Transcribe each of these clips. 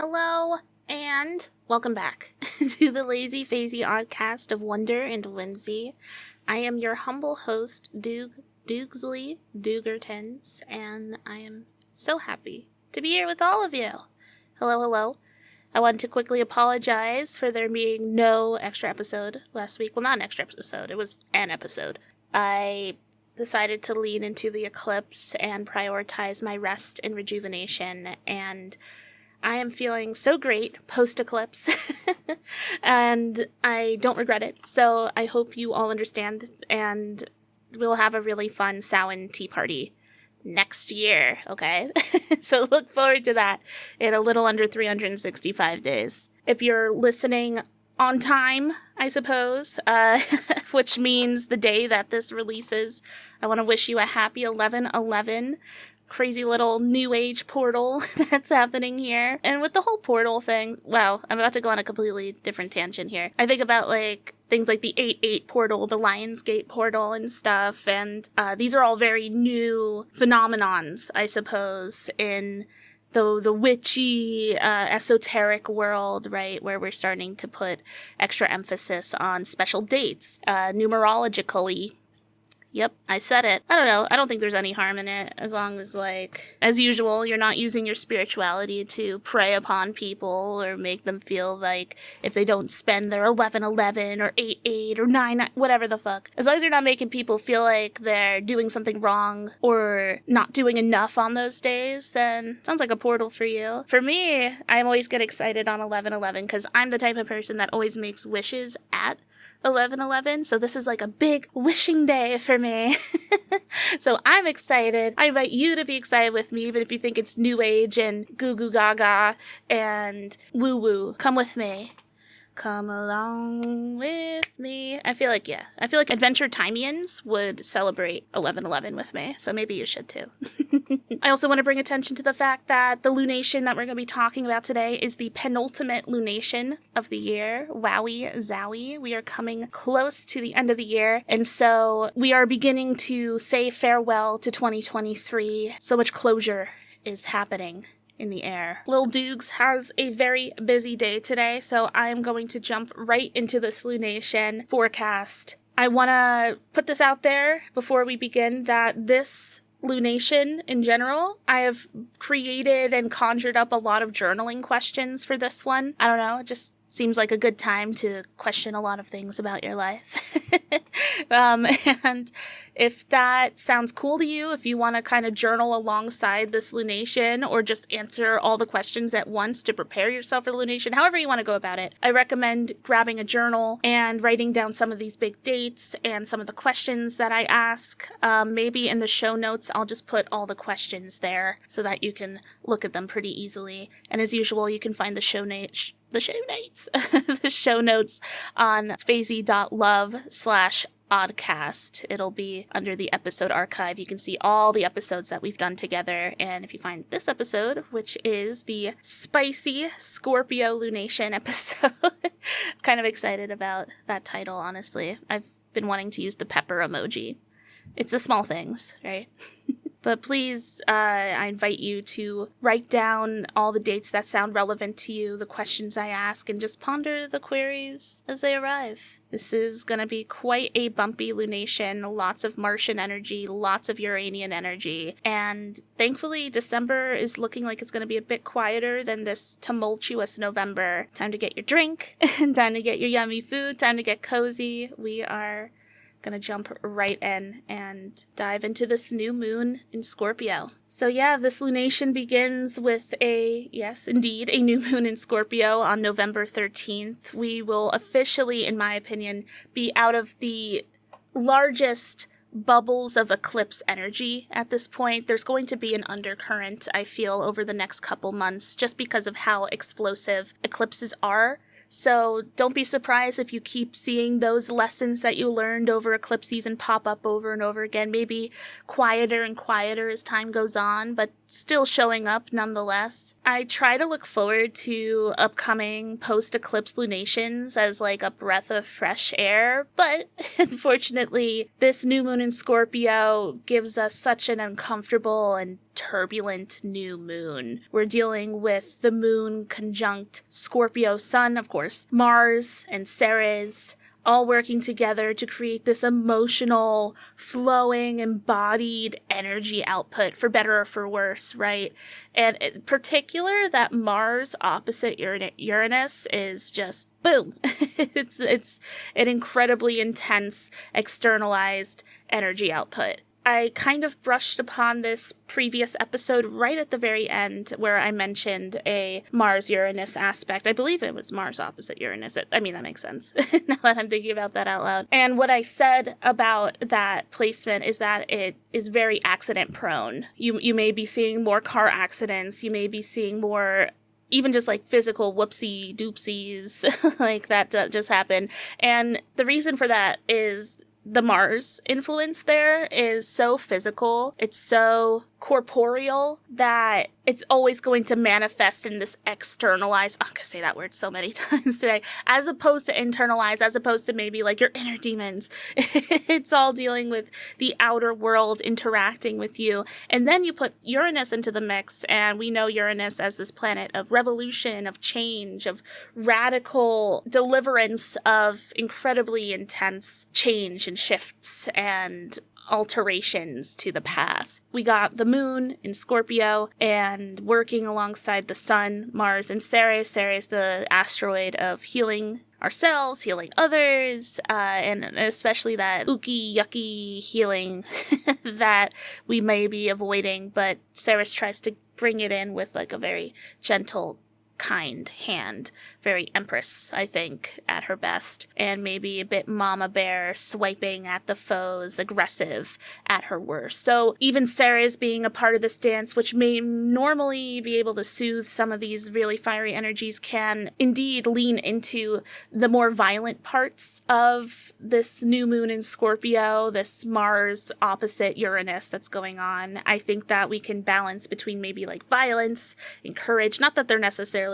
Hello, and welcome back to the Lazy Phasey Oddcast of Wonder and Whimsy. I am your humble host, Doogsley Doogertons, and I am so happy to be here with all of you. Hello. I want to quickly apologize for there being no extra episode last week. Well, not an extra episode, it was an episode. I decided to lean into the eclipse and prioritize my rest and rejuvenation, and I am feeling so great post-eclipse, and I don't regret it, so I hope you all understand, and we'll have a really fun Samhain tea party next year, okay? So look forward to that in a little under 365 days. If you're listening on time, I suppose, which means the day that this releases, I want to wish you a happy 11/11. Crazy little new age portal that's happening here. And with the whole portal thing, wow, I'm about to go on a completely different tangent here. I think about things like the 8/8 portal, the Lionsgate portal and stuff, and these are all very new phenomenons, I suppose, in the witchy, esoteric world, right, where we're starting to put extra emphasis on special dates, numerologically. Yep, I said it. I don't know. I don't think there's any harm in it, as long as, as usual, you're not using your spirituality to prey upon people or make them feel like if they don't spend their 11/11 or 8/8 or 9, whatever the fuck. As long as you're not making people feel like they're doing something wrong or not doing enough on those days, then sounds like a portal for you. For me, I always get excited on 11/11 because I'm the type of person that always makes wishes at 11/11, so this is like a big wishing day for me. So I'm excited. I invite you to be excited with me, even if you think it's new age and goo goo gaga and woo woo. Come with me. Come along with me. I feel like Adventure Timeians would celebrate 11/11 with me, so maybe you should too. I also want to bring attention to the fact that the lunation that we're going to be talking about today is the penultimate lunation of the year. Wowie zowie. We are coming close to the end of the year, and so we are beginning to say farewell to 2023. So much closure is happening in the air. Lil Doogs has a very busy day today, so I'm going to jump right into this lunation forecast. I want to put this out there before we begin that this lunation in general, I have created and conjured up a lot of journaling questions for this one. I don't know, it just seems like a good time to question a lot of things about your life. And if that sounds cool to you, if you want to kind of journal alongside this lunation or just answer all the questions at once to prepare yourself for lunation, however you want to go about it, I recommend grabbing a journal and writing down some of these big dates and some of the questions that I ask. Maybe in the show notes, I'll just put all the questions there so that you can look at them pretty easily. And as usual, you can find the show notes on phasey.love/Oddcast. It'll be under the episode archive. You can see all the episodes that we've done together. And if you find this episode, which is the spicy Scorpio lunation episode, kind of excited about that title, honestly. I've been wanting to use the pepper emoji. It's the small things, right? But please, I invite you to write down all the dates that sound relevant to you, the questions I ask, and just ponder the queries as they arrive. This is going to be quite a bumpy lunation, lots of Martian energy, lots of Uranian energy, and thankfully December is looking like it's going to be a bit quieter than this tumultuous November. Time to get your drink, time to get your yummy food, time to get cozy. We are gonna jump right in and dive into this new moon in Scorpio. So yeah, this lunation begins with a new moon in Scorpio on November 13th. We will officially, in my opinion, be out of the largest bubbles of eclipse energy at this point. There's going to be an undercurrent, I feel, over the next couple months just because of how explosive eclipses are. So don't be surprised if you keep seeing those lessons that you learned over eclipse season pop up over and over again, maybe quieter and quieter as time goes on, but still showing up nonetheless. I try to look forward to upcoming post-eclipse lunations as like a breath of fresh air, but unfortunately, this new moon in Scorpio gives us such an uncomfortable and turbulent new moon. We're dealing with the moon conjunct Scorpio sun, of course, Mars and Ceres, all working together to create this emotional, flowing, embodied energy output, for better or for worse, right? And in particular, that Mars opposite Uranus is just boom. It's an incredibly intense, externalized energy output. I kind of brushed upon this previous episode right at the very end where I mentioned a Mars-Uranus aspect. I believe it was Mars opposite Uranus. That makes sense now that I'm thinking about that out loud. And what I said about that placement is that it is very accident prone. You may be seeing more car accidents. You may be seeing more even just like physical whoopsie doopsies like that just happened. And the reason for that is the Mars influence there is so physical, it's so corporeal that it's always going to manifest in this externalized, I'm gonna say that word so many times today, as opposed to internalized, as opposed to maybe like your inner demons. It's all dealing with the outer world interacting with you. And then you put Uranus into the mix, and we know Uranus as this planet of revolution, of change, of radical deliverance, of incredibly intense change and shifts and alterations to the path. We got the moon in Scorpio and working alongside the sun, Mars, and Ceres. Ceres, the asteroid of healing ourselves, healing others, and especially that ooky, yucky healing that we may be avoiding. But Ceres tries to bring it in with like a very gentle, kind hand, very Empress, I think, at her best, and maybe a bit mama bear, swiping at the foes, aggressive at her worst. So even Ceres being a part of this dance, which may normally be able to soothe some of these really fiery energies, can indeed lean into the more violent parts of this new moon in Scorpio, this Mars opposite Uranus that's going on. I think that we can balance between maybe like violence and courage, not that they're necessarily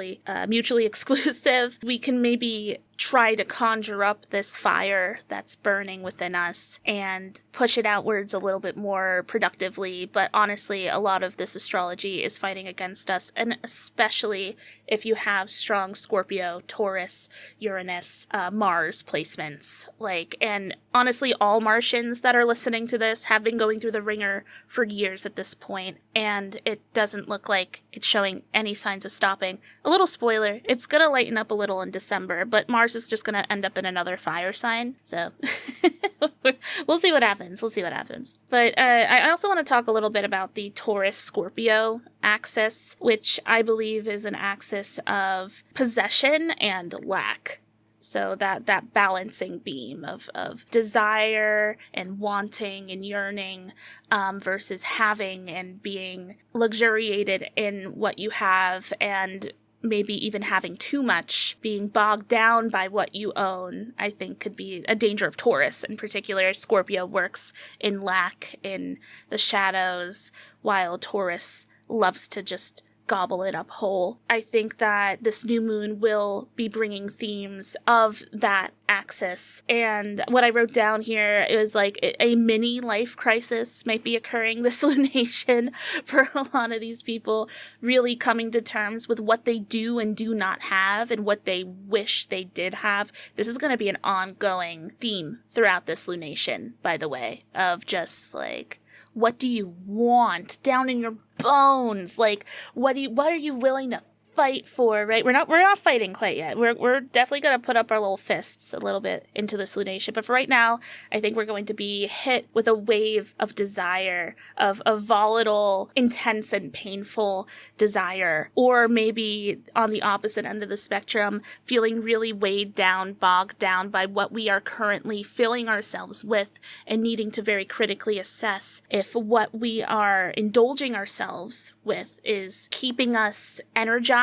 mutually exclusive. We can maybe try to conjure up this fire that's burning within us and push it outwards a little bit more productively. But honestly, a lot of this astrology is fighting against us, and especially if you have strong Scorpio, Taurus, Uranus, Mars placements. And honestly, all Martians that are listening to this have been going through the ringer for years at this point, and it doesn't look like it's showing any signs of stopping. A little spoiler, it's gonna lighten up a little in December, but Mars is just gonna end up in another fire sign, so we'll see what happens. But I also want to talk a little bit about the Taurus-Scorpio axis, which I believe is an axis of possession and lack. So that balancing beam of desire and wanting and yearning versus having and being luxuriated in what you have, and maybe even having too much, being bogged down by what you own, I think could be a danger of Taurus in particular. Scorpio works in lack, in the shadows, while Taurus loves to just gobble it up whole. I think that this new moon will be bringing themes of that axis. And what I wrote down here is like a mini life crisis might be occurring this lunation for a lot of these people, really coming to terms with what they do and do not have and what they wish they did have. This is going to be an ongoing theme throughout this lunation, by the way, of just like, what do you want down in your bones? Like, what are you willing to fight for, right? We're not fighting quite yet. We're definitely going to put up our little fists a little bit into this lunation. But for right now, I think we're going to be hit with a wave of desire, of a volatile, intense, and painful desire. Or maybe on the opposite end of the spectrum, feeling really weighed down, bogged down by what we are currently filling ourselves with, and needing to very critically assess if what we are indulging ourselves with is keeping us energized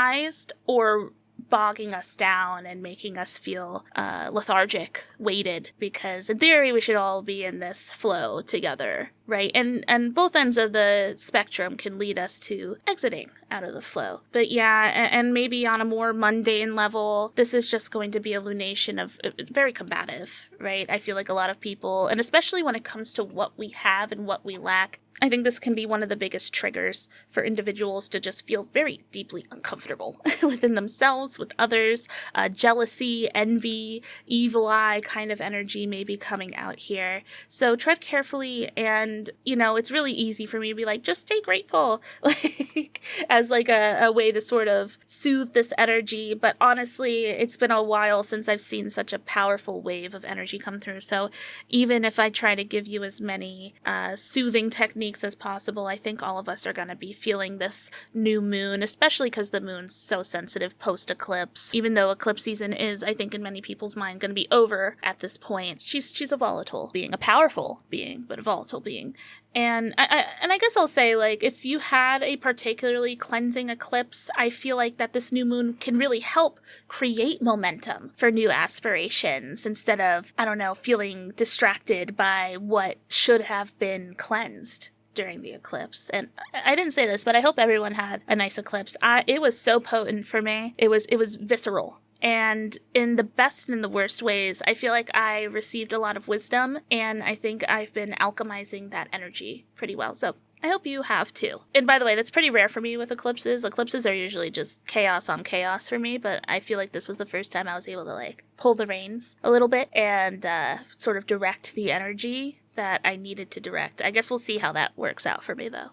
or bogging us down and making us feel lethargic, weighted, because in theory we should all be in this flow together, right? And both ends of the spectrum can lead us to exiting out of the flow. But yeah, and maybe on a more mundane level, this is just going to be a lunation of very combative, right? I feel like a lot of people, and especially when it comes to what we have and what we lack, I think this can be one of the biggest triggers for individuals to just feel very deeply uncomfortable within themselves, with others. Jealousy, envy, evil eye kind of energy may be coming out here. So tread carefully, and, it's really easy for me to be like, just stay grateful, like, as like a way to sort of soothe this energy. But honestly, it's been a while since I've seen such a powerful wave of energy come through. So even if I try to give you as many soothing techniques as possible, I think all of us are going to be feeling this new moon, especially because the moon's so sensitive post-eclipse. Even though eclipse season is, I think in many people's mind, going to be over at this point, she's a volatile being, a powerful being, but a volatile being. And I guess I'll say, like, if you had a particularly cleansing eclipse, I feel like that this new moon can really help create momentum for new aspirations instead of, feeling distracted by what should have been cleansed during the eclipse. And I didn't say this, but I hope everyone had a nice eclipse. It was so potent for me. It was visceral. And in the best and in the worst ways, I feel like I received a lot of wisdom, and I think I've been alchemizing that energy pretty well. So I hope you have too. And by the way, that's pretty rare for me with eclipses. Eclipses are usually just chaos on chaos for me, but I feel like this was the first time I was able to pull the reins a little bit and sort of direct the energy that I needed to direct. I guess we'll see how that works out for me though.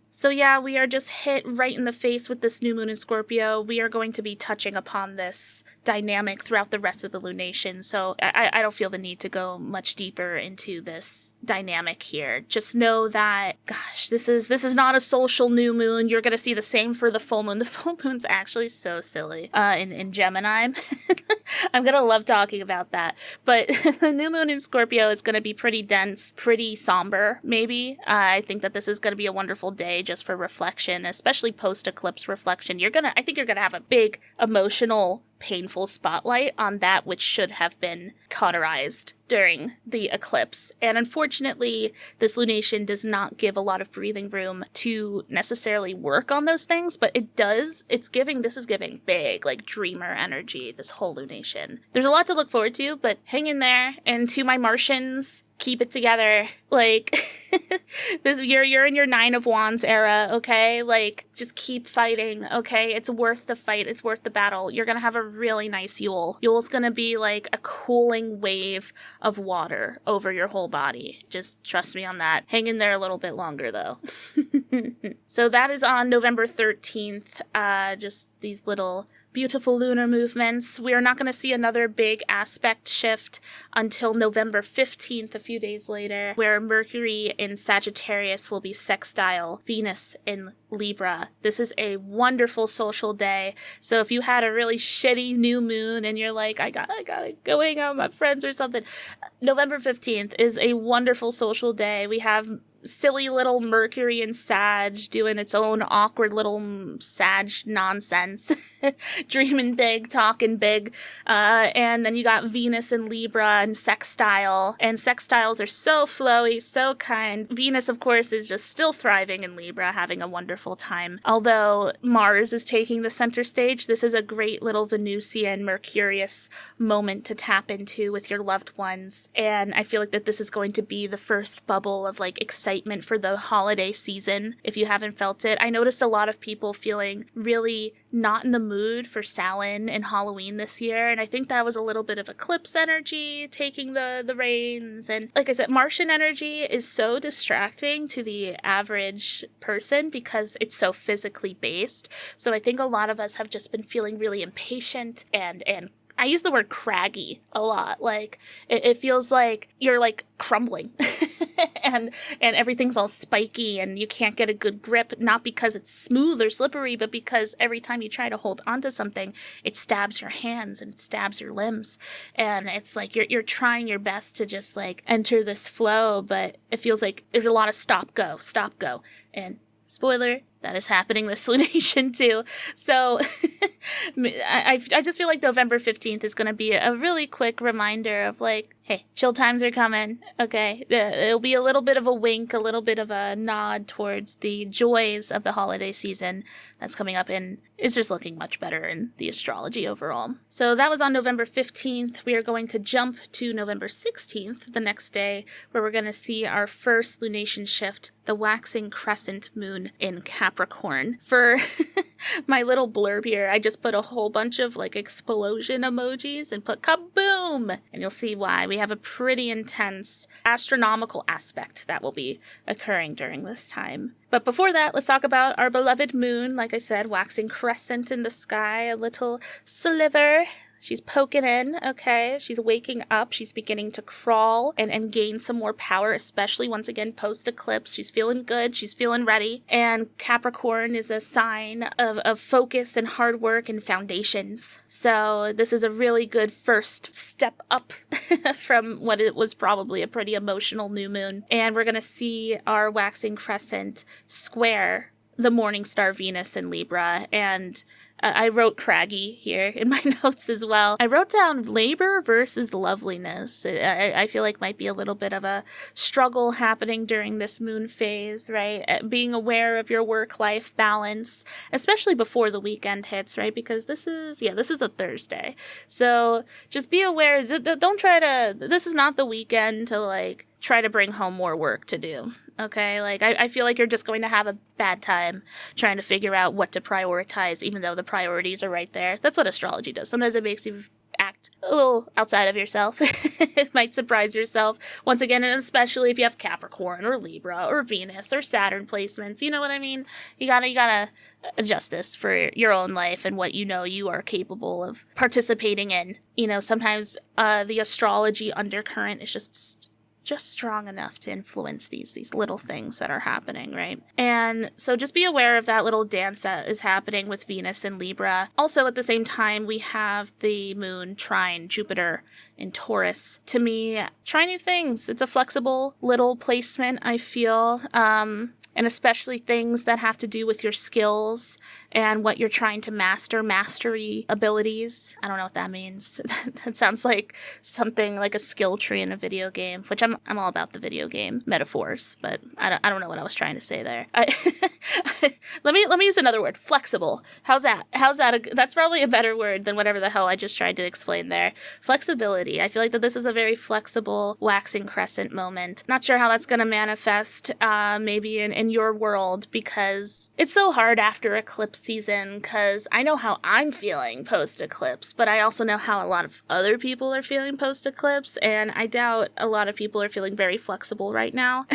So yeah, we are just hit right in the face with this new moon in Scorpio. We are going to be touching upon this dynamic throughout the rest of the lunation, so I don't feel the need to go much deeper into this dynamic here. Just know that, gosh, this is not a social new moon. You're going to see the same for the full moon. The full moon's actually so silly in Gemini. I'm going to love talking about that. But the new moon in Scorpio is going to be pretty dense, pretty somber, maybe. I think that this is going to be a wonderful day just for reflection, especially post-eclipse reflection. I think you're going to have a big emotional, painful spotlight on that which should have been cauterized during the eclipse. And unfortunately, this lunation does not give a lot of breathing room to necessarily work on those things, but this is giving big, dreamer energy, this whole lunation. There's a lot to look forward to, but hang in there. And to my Martians, keep it together. You're in your 9 of Wands era, okay? Just keep fighting, okay? It's worth the fight. It's worth the battle. You're gonna have a really nice Yule. Yule's gonna be a cooling wave of water over your whole body. Just trust me on that. Hang in there a little bit longer, though. So that is on November 13th. Just these little beautiful lunar movements. We are not going to see another big aspect shift until November 15th, a few days later, where Mercury in Sagittarius will be sextile Venus in Libra. This is a wonderful social day. So if you had a really shitty new moon and you're like, I gotta go hang out with my friends or something, November 15th is a wonderful social day. We have silly little Mercury in Sag doing its own awkward little Sag nonsense, dreaming big, talking big, and then you got Venus in Libra and sextile, and sextiles are so flowy, so kind. Venus, of course, is just still thriving in Libra, having a wonderful time. Although Mars is taking the center stage, this is a great little Venusian, Mercurius moment to tap into with your loved ones, and I feel like that this is going to be the first bubble of excitement for the holiday season, if you haven't felt it. I noticed a lot of people feeling really not in the mood for Samhain and Halloween this year, and I think that was a little bit of eclipse energy taking the reins. And like I said, Martian energy is so distracting to the average person because it's so physically based. So I think a lot of us have just been feeling really impatient and I use the word craggy a lot. It feels like you're crumbling and everything's all spiky and you can't get a good grip, not because it's smooth or slippery, but because every time you try to hold onto something, it stabs your hands and it stabs your limbs. And it's you're trying your best to just enter this flow, but it feels like there's a lot of stop, go. And spoiler, that is happening this lunation too. So I just feel like November 15th is going to be a really quick reminder of like, hey, chill times are coming, okay? It'll be a little bit of a wink, a little bit of a nod towards the joys of the holiday season that's coming up, and it's just looking much better in the astrology overall. So that was on November 15th. We are going to jump to November 16th, the next day, where we're going to see our first lunation shift, the waxing crescent moon in Capricorn. For my little blurb here, I just put a whole bunch of like explosion emojis and put kaboom! And you'll see why. We have a pretty intense astronomical aspect that will be occurring during this time. But before that, let's talk about our beloved moon. Like I said, waxing crescent in the sky, a little sliver. She's poking in, okay? She's waking up. She's beginning to crawl and gain some more power, especially once again post-eclipse. She's feeling good. She's feeling ready. And Capricorn is a sign of focus and hard work and foundations. So this is a really good first step up from what it was probably a pretty emotional new moon. And we're going to see our waxing crescent square the morning star Venus in Libra, and I wrote craggy here in my notes as well. I wrote down labor versus loveliness. I feel like might be a little bit of a struggle happening during this moon phase, right? Being aware of your work-life balance, especially before the weekend hits, right? Because this is a Thursday. So just be aware, this is not the weekend to like try to bring home more work to do. Okay, like I feel like you're just going to have a bad time trying to figure out what to prioritize, even though the priorities are right there. That's what astrology does. Sometimes it makes you act a little outside of yourself. It might surprise yourself once again, and especially if you have Capricorn or Libra or Venus or Saturn placements. You know what I mean? You gotta adjust this for your own life and what you know you are capable of participating in. You know, sometimes the astrology undercurrent is just strong enough to influence these little things that are happening, right? And so just be aware of that little dance that is happening with Venus and Libra. Also, at the same time, we have the moon trine Jupiter in Taurus. To me, try new things. It's a flexible little placement, I feel. And especially things that have to do with your skills and what you're trying to mastery abilities. I don't know what that means. That sounds like something like a skill tree in a video game, which I'm all about the video game metaphors, but I don't know what I was trying to say there. Let me use another word. Flexible. How's that? That's probably a better word than whatever the hell I just tried to explain there. Flexibility. I feel like that this is a very flexible waxing crescent moment. Not sure how that's going to manifest maybe in your world, because it's so hard after eclipse season, because I know how I'm feeling post-eclipse, but I also know how a lot of other people are feeling post-eclipse, and I doubt a lot of people are feeling very flexible right now.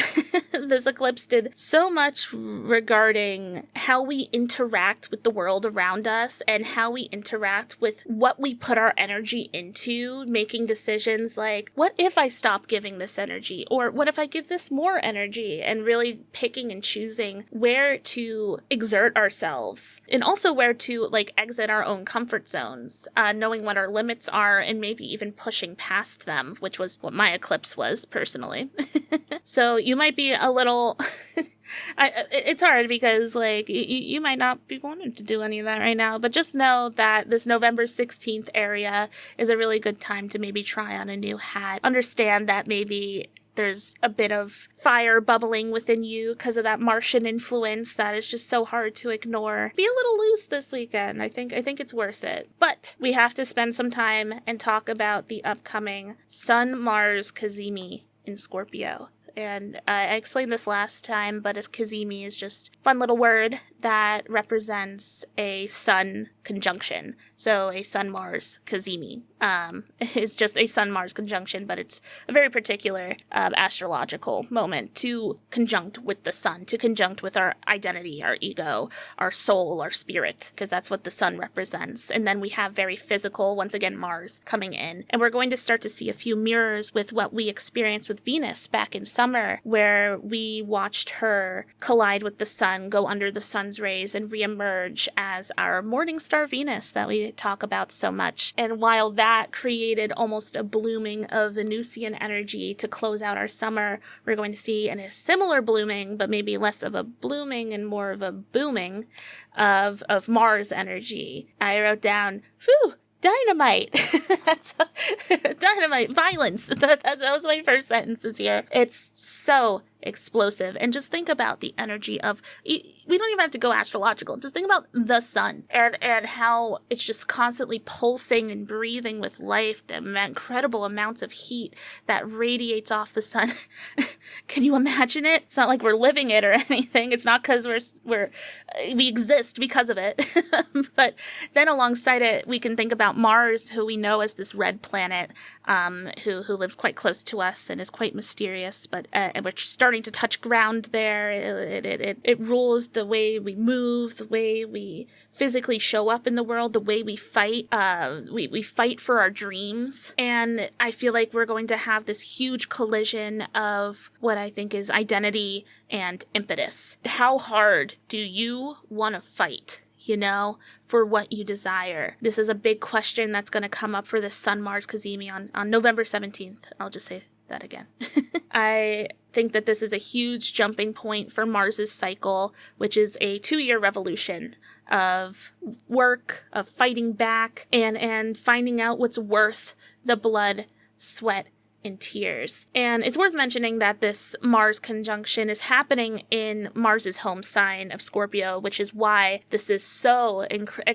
This eclipse did so much regarding how we interact with the world around us and how we interact with what we put our energy into, making decisions like, what if I stop giving this energy? Or what if I give this more energy? And really picking and choosing where to exert ourselves, and also where to like exit our own comfort zones, knowing what our limits are and maybe even pushing past them, which was what my eclipse was personally. So you might be a little it's hard because like you might not be wanting to do any of that right now, but just know that this November 16th area is a really good time to maybe try on a new hat. Understand that maybe there's a bit of fire bubbling within you because of that Martian influence that is just so hard to ignore. Be a little loose this weekend. I think it's worth it. But we have to spend some time and talk about the upcoming Sun-Mars cazimi in Scorpio. And I explained this last time, but a cazimi is just a fun little word that represents a sun conjunction. So a Sun-Mars cazimi is just a Sun-Mars conjunction, but it's a very particular astrological moment to conjunct with the sun, to conjunct with our identity, our ego, our soul, our spirit, because that's what the sun represents. And then we have very physical, once again, Mars coming in. And we're going to start to see a few mirrors with what we experienced with Venus back in summer. summer where we watched her collide with the sun, go under the sun's rays, and reemerge as our morning star Venus that we talk about so much. And while that created almost a blooming of Venusian energy to close out our summer, we're going to see a similar blooming, but maybe less of a blooming and more of a booming of Mars energy. I wrote down, phew, dynamite. That's dynamite, violence. That was my first sentences here. It's so explosive. And just think about the energy of, we don't even have to go astrological, just think about the sun and how it's just constantly pulsing and breathing with life, the incredible amounts of heat that radiates off the sun. Can you imagine it? It's not like we're living it or anything. It's not because we exist because of it. But then alongside it, we can think about Mars, who we know as this red planet, who lives quite close to us and is quite mysterious, but and we're starting to touch ground there. It rules the way we move, the way we physically show up in the world, the way we fight. We fight for our dreams. And I feel like we're going to have this huge collision of what I think is identity and impetus. How hard do you want to fight, for what you desire? This is a big question that's going to come up for this Sun-Mars cazimi on November 17th. I'll just say that again. I think that this is a huge jumping point for Mars's cycle, which is a 2-year revolution of work, of fighting back, and finding out what's worth the blood, sweat, and tears. And it's worth mentioning that this Mars conjunction is happening in Mars's home sign of Scorpio, which is why this is so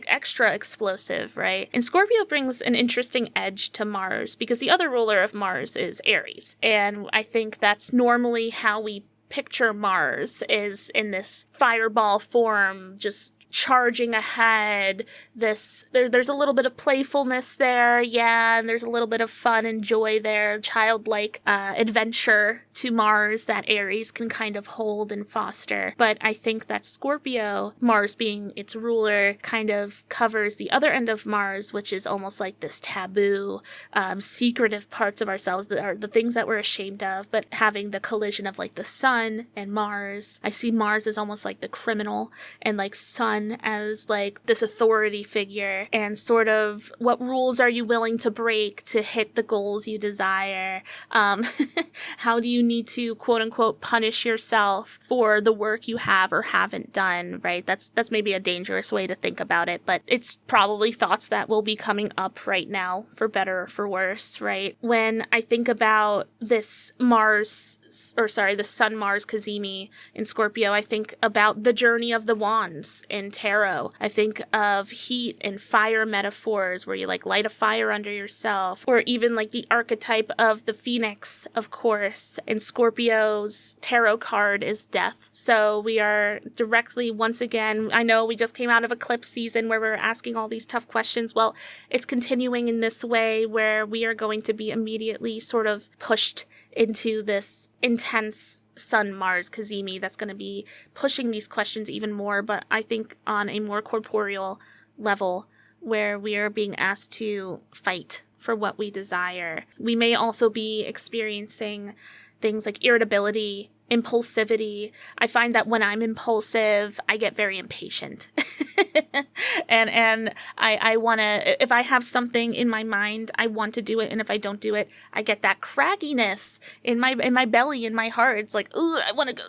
extra explosive, right? And Scorpio brings an interesting edge to Mars because the other ruler of Mars is Aries. And I think that's normally how we picture Mars, is in this fireball form, just charging ahead. There's a little bit of playfulness there, and there's a little bit of fun and joy there, childlike adventure to Mars that Aries can kind of hold and foster. But I think that Scorpio, Mars being its ruler, kind of covers the other end of Mars, which is almost like this taboo, secretive parts of ourselves that are the things that we're ashamed of, but having the collision of like the sun and Mars. I see Mars as almost like the criminal and like sun as like this authority figure, and sort of what rules are you willing to break to hit the goals you desire? How do you need to quote unquote punish yourself for the work you have or haven't done, right? That's maybe a dangerous way to think about it, but it's probably thoughts that will be coming up right now, for better or for worse, right? When I think about this the Sun-Mars cazimi in Scorpio, I think about the journey of the wands in tarot. I think of heat and fire metaphors where you like light a fire under yourself, or even like the archetype of the phoenix, of course. And Scorpio's tarot card is death. So we are directly, once again, I know we just came out of eclipse season where we're asking all these tough questions. Well, it's continuing in this way where we are going to be immediately sort of pushed into this intense Sun-Mars cazimi that's going to be pushing these questions even more, but I think on a more corporeal level, where we are being asked to fight for what we desire. We may also be experiencing things like irritability, impulsivity. I find that when I'm impulsive, I get very impatient. and I want to, if I have something in my mind, I want to do it. And if I don't do it, I get that cragginess in my belly, in my heart. It's like, ooh, I want to go,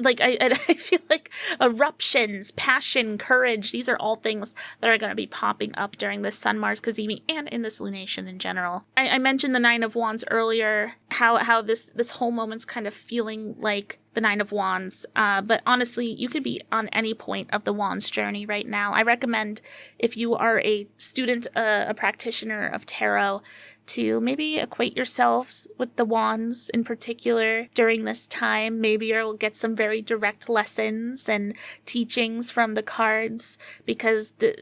like, I feel like eruptions, passion, courage. These are all things that are going to be popping up during this Sun-Mars cazimi and in this lunation in general. I mentioned the Nine of Wands earlier, how this whole moment's kind of feeling like the Nine of Wands, but honestly, you could be on any point of the Wands journey right now. I recommend, if you are a student, a practitioner of tarot, to maybe acquaint yourselves with the wands in particular during this time. Maybe you'll get some very direct lessons and teachings from the cards, because the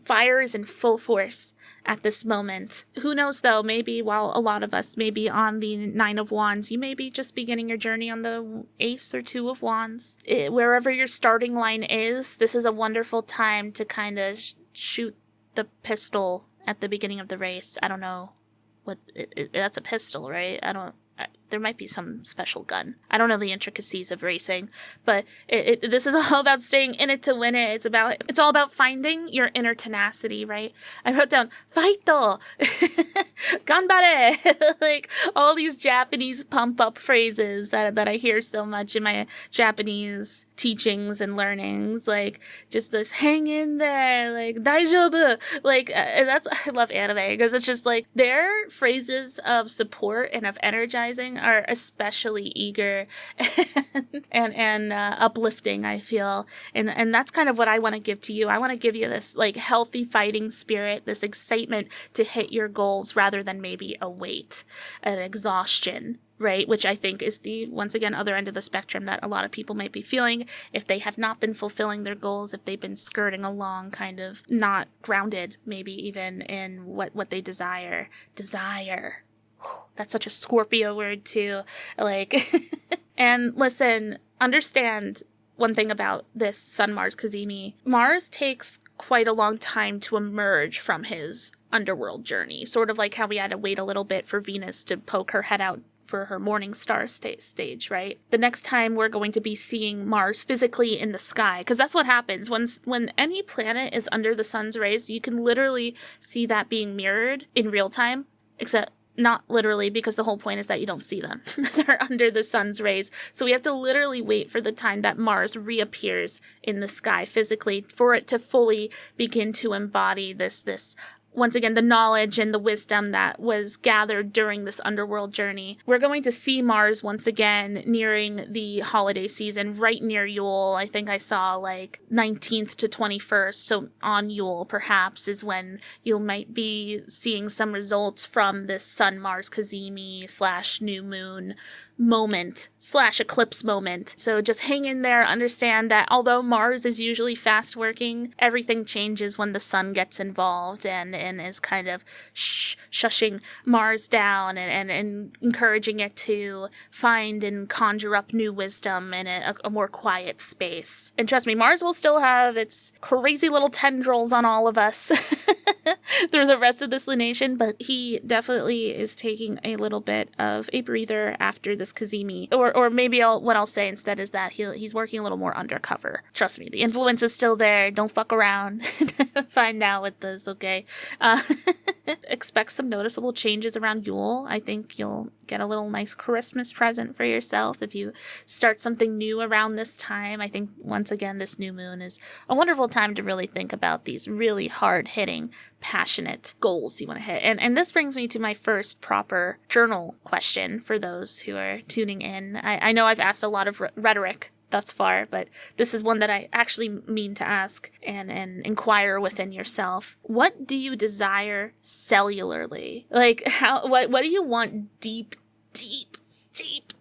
fire is in full force at this moment. Who knows though, maybe while a lot of us may be on the Nine of Wands, you may be just beginning your journey on the Ace or Two of Wands. Wherever your starting line is, this is a wonderful time to kind of shoot the pistol at the beginning of the race. I don't know what that's a pistol, right? There might be some special gun. I don't know the intricacies of racing, but this is all about staying in it to win it. It's all about finding your inner tenacity, right? I wrote down, "Fighto!" "Ganbare!" Like, all these Japanese pump-up phrases that I hear so much in my Japanese teachings and learnings. Like, just this, hang in there, like, daijoubu. Like, I love anime, because it's just like, their phrases of support and of energizing are especially eager and uplifting, I feel. And that's kind of what I want to give to you. I want to give you this, like, healthy fighting spirit, this excitement to hit your goals rather than maybe a weight, an exhaustion, right? Which I think is the, once again, other end of the spectrum that a lot of people might be feeling if they have not been fulfilling their goals, if they've been skirting along, kind of not grounded, maybe even in what they desire. Desire. That's such a Scorpio word too. Like, and listen, understand one thing about this Sun-Mars cazimi. Mars takes quite a long time to emerge from his underworld journey, sort of like how we had to wait a little bit for Venus to poke her head out for her morning star stage, right? The next time we're going to be seeing Mars physically in the sky, because that's what happens when any planet is under the sun's rays. You can literally see that being mirrored in real time, except not literally, because the whole point is that you don't see them. They're under the sun's rays. So we have to literally wait for the time that Mars reappears in the sky physically for it to fully begin to embody this once again, the knowledge and the wisdom that was gathered during this underworld journey. We're going to see Mars once again nearing the holiday season, right near Yule. I think I saw like 19th to 21st. So on Yule, perhaps, is when you might be seeing some results from this Sun-Mars cazimi / new moon moment / eclipse moment. So just hang in there, understand that although Mars is usually fast working, everything changes when the sun gets involved and is kind of shushing Mars down and encouraging it to find and conjure up new wisdom in a more quiet space. And trust me, Mars will still have its crazy little tendrils on all of us through the rest of this lunation, but he definitely is taking a little bit of a breather after this cazimi. Or maybe what I'll say instead is that he's working a little more undercover. Trust me, the influence is still there. Don't fuck around. Find out with this, okay? Expect some noticeable changes around Yule. I think you'll get a little nice Christmas present for yourself if you start something new around this time. I think, once again, this new moon is a wonderful time to really think about these really hard-hitting, passionate goals you want to hit. And this brings me to my first proper journal question for those who are tuning in. I know I've asked a lot of rhetoric thus far, but this is one that I actually mean to ask and inquire within yourself. What do you desire cellularly? Like, what do you want deep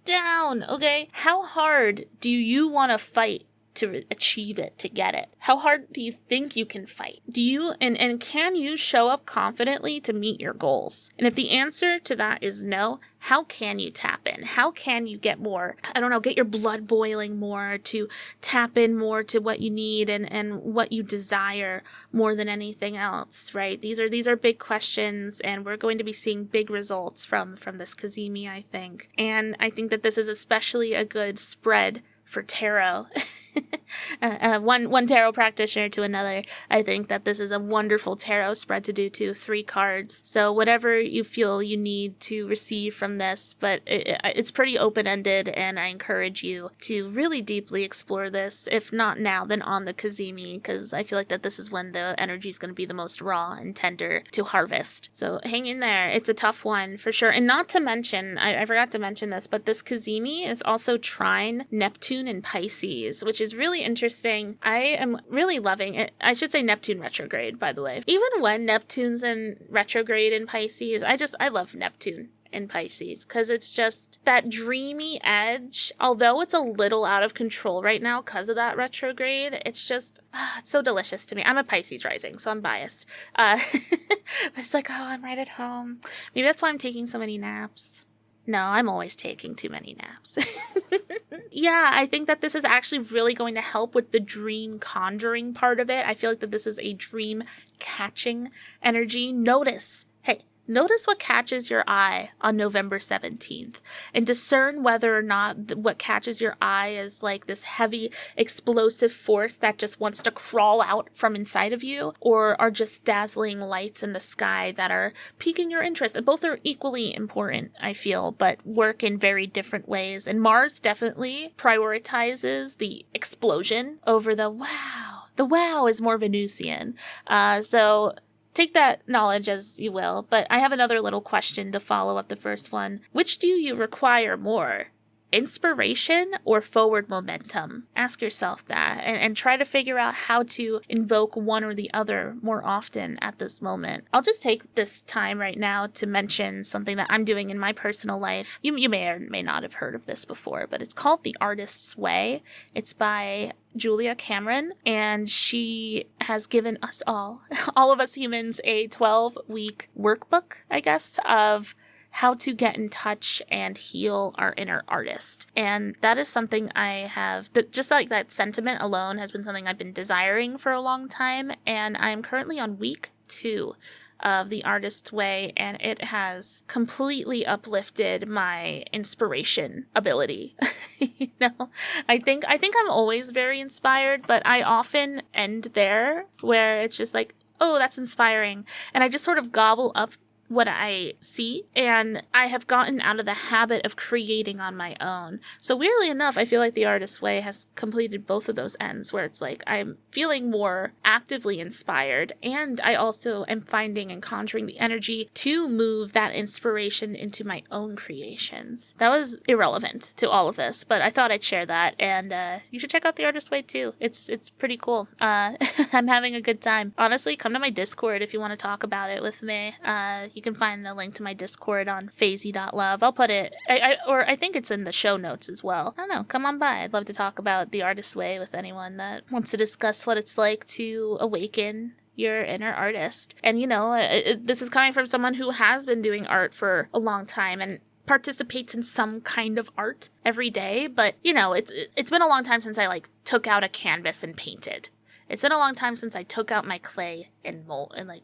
down, okay? How hard do you want to fight to achieve it, to get it? How hard do you think you can fight? Do you, and can you show up confidently to meet your goals? And if the answer to that is no, how can you tap in? How can you get more, get your blood boiling more, to tap in more to what you need and what you desire more than anything else, right? These are big questions, and we're going to be seeing big results from this cazimi, I think. And I think that this is especially a good spread for tarot. One tarot practitioner to another. I think that this is a wonderful tarot spread to do too. 3 cards. So whatever you feel you need to receive from this, but it's pretty open-ended, and I encourage you to really deeply explore this. If not now, then on the cazimi, because I feel like that this is when the energy is going to be the most raw and tender to harvest. So hang in there. It's a tough one for sure. And not to mention, I forgot to mention this, but this cazimi is also trine Neptune and Pisces, which is really interesting. I am really loving it. I should say Neptune retrograde, by the way. Even when Neptune's in retrograde in Pisces, I love Neptune in Pisces, because it's just that dreamy edge. Although it's a little out of control right now because of that retrograde, it's just, it's so delicious to me. I'm a Pisces rising, so I'm biased. But it's like, oh, I'm right at home. Maybe that's why I'm taking so many naps. No, I'm always taking too many naps. Yeah, I think that this is actually really going to help with the dream conjuring part of it. I feel like that this is a dream catching energy. Notice, hey, Notice what catches your eye on November 17th and discern whether or not what catches your eye is like this heavy explosive force that just wants to crawl out from inside of you, or are just dazzling lights in the sky that are piquing your interest. And both are equally important, I feel, but work in very different ways. And Mars definitely prioritizes the explosion over the wow. The wow is more Venusian. So take that knowledge as you will, but I have another little question to follow up the first one. Which do you require more? Inspiration or forward momentum? Ask yourself that and try to figure out how to invoke one or the other more often at this moment. I'll just take this time right now to mention something that I'm doing in my personal life. You may or may not have heard of this before, but it's called The Artist's Way. It's by Julia Cameron, and she has given us all of us humans, a 12-week workbook, I guess, of how to get in touch and heal our inner artist. And that is something I have, just like that sentiment alone has been something I've been desiring for a long time, and I'm currently on week 2 of The Artist's Way, and it has completely uplifted my inspiration ability. I think I'm always very inspired, but I often end there where it's just like, oh, that's inspiring, and I just sort of gobble up what I see, and I have gotten out of the habit of creating on my own. So weirdly enough, I feel like The Artist's Way has completed both of those ends, where it's like I'm feeling more actively inspired, and I also am finding and conjuring the energy to move that inspiration into my own creations. That was irrelevant to all of this, but I thought I'd share that, and you should check out The Artist's Way too. It's pretty cool. I'm having a good time. Honestly, come to my Discord if you want to talk about it with me. You can find the link to my Discord on phasey.love. I'll put it, I think it's in the show notes as well. I don't know, come on by. I'd love to talk about The Artist's Way with anyone that wants to discuss what it's like to awaken your inner artist. And this is coming from someone who has been doing art for a long time and participates in some kind of art every day, but it's been a long time since I took out a canvas and painted. It's been a long time since I took out my clay and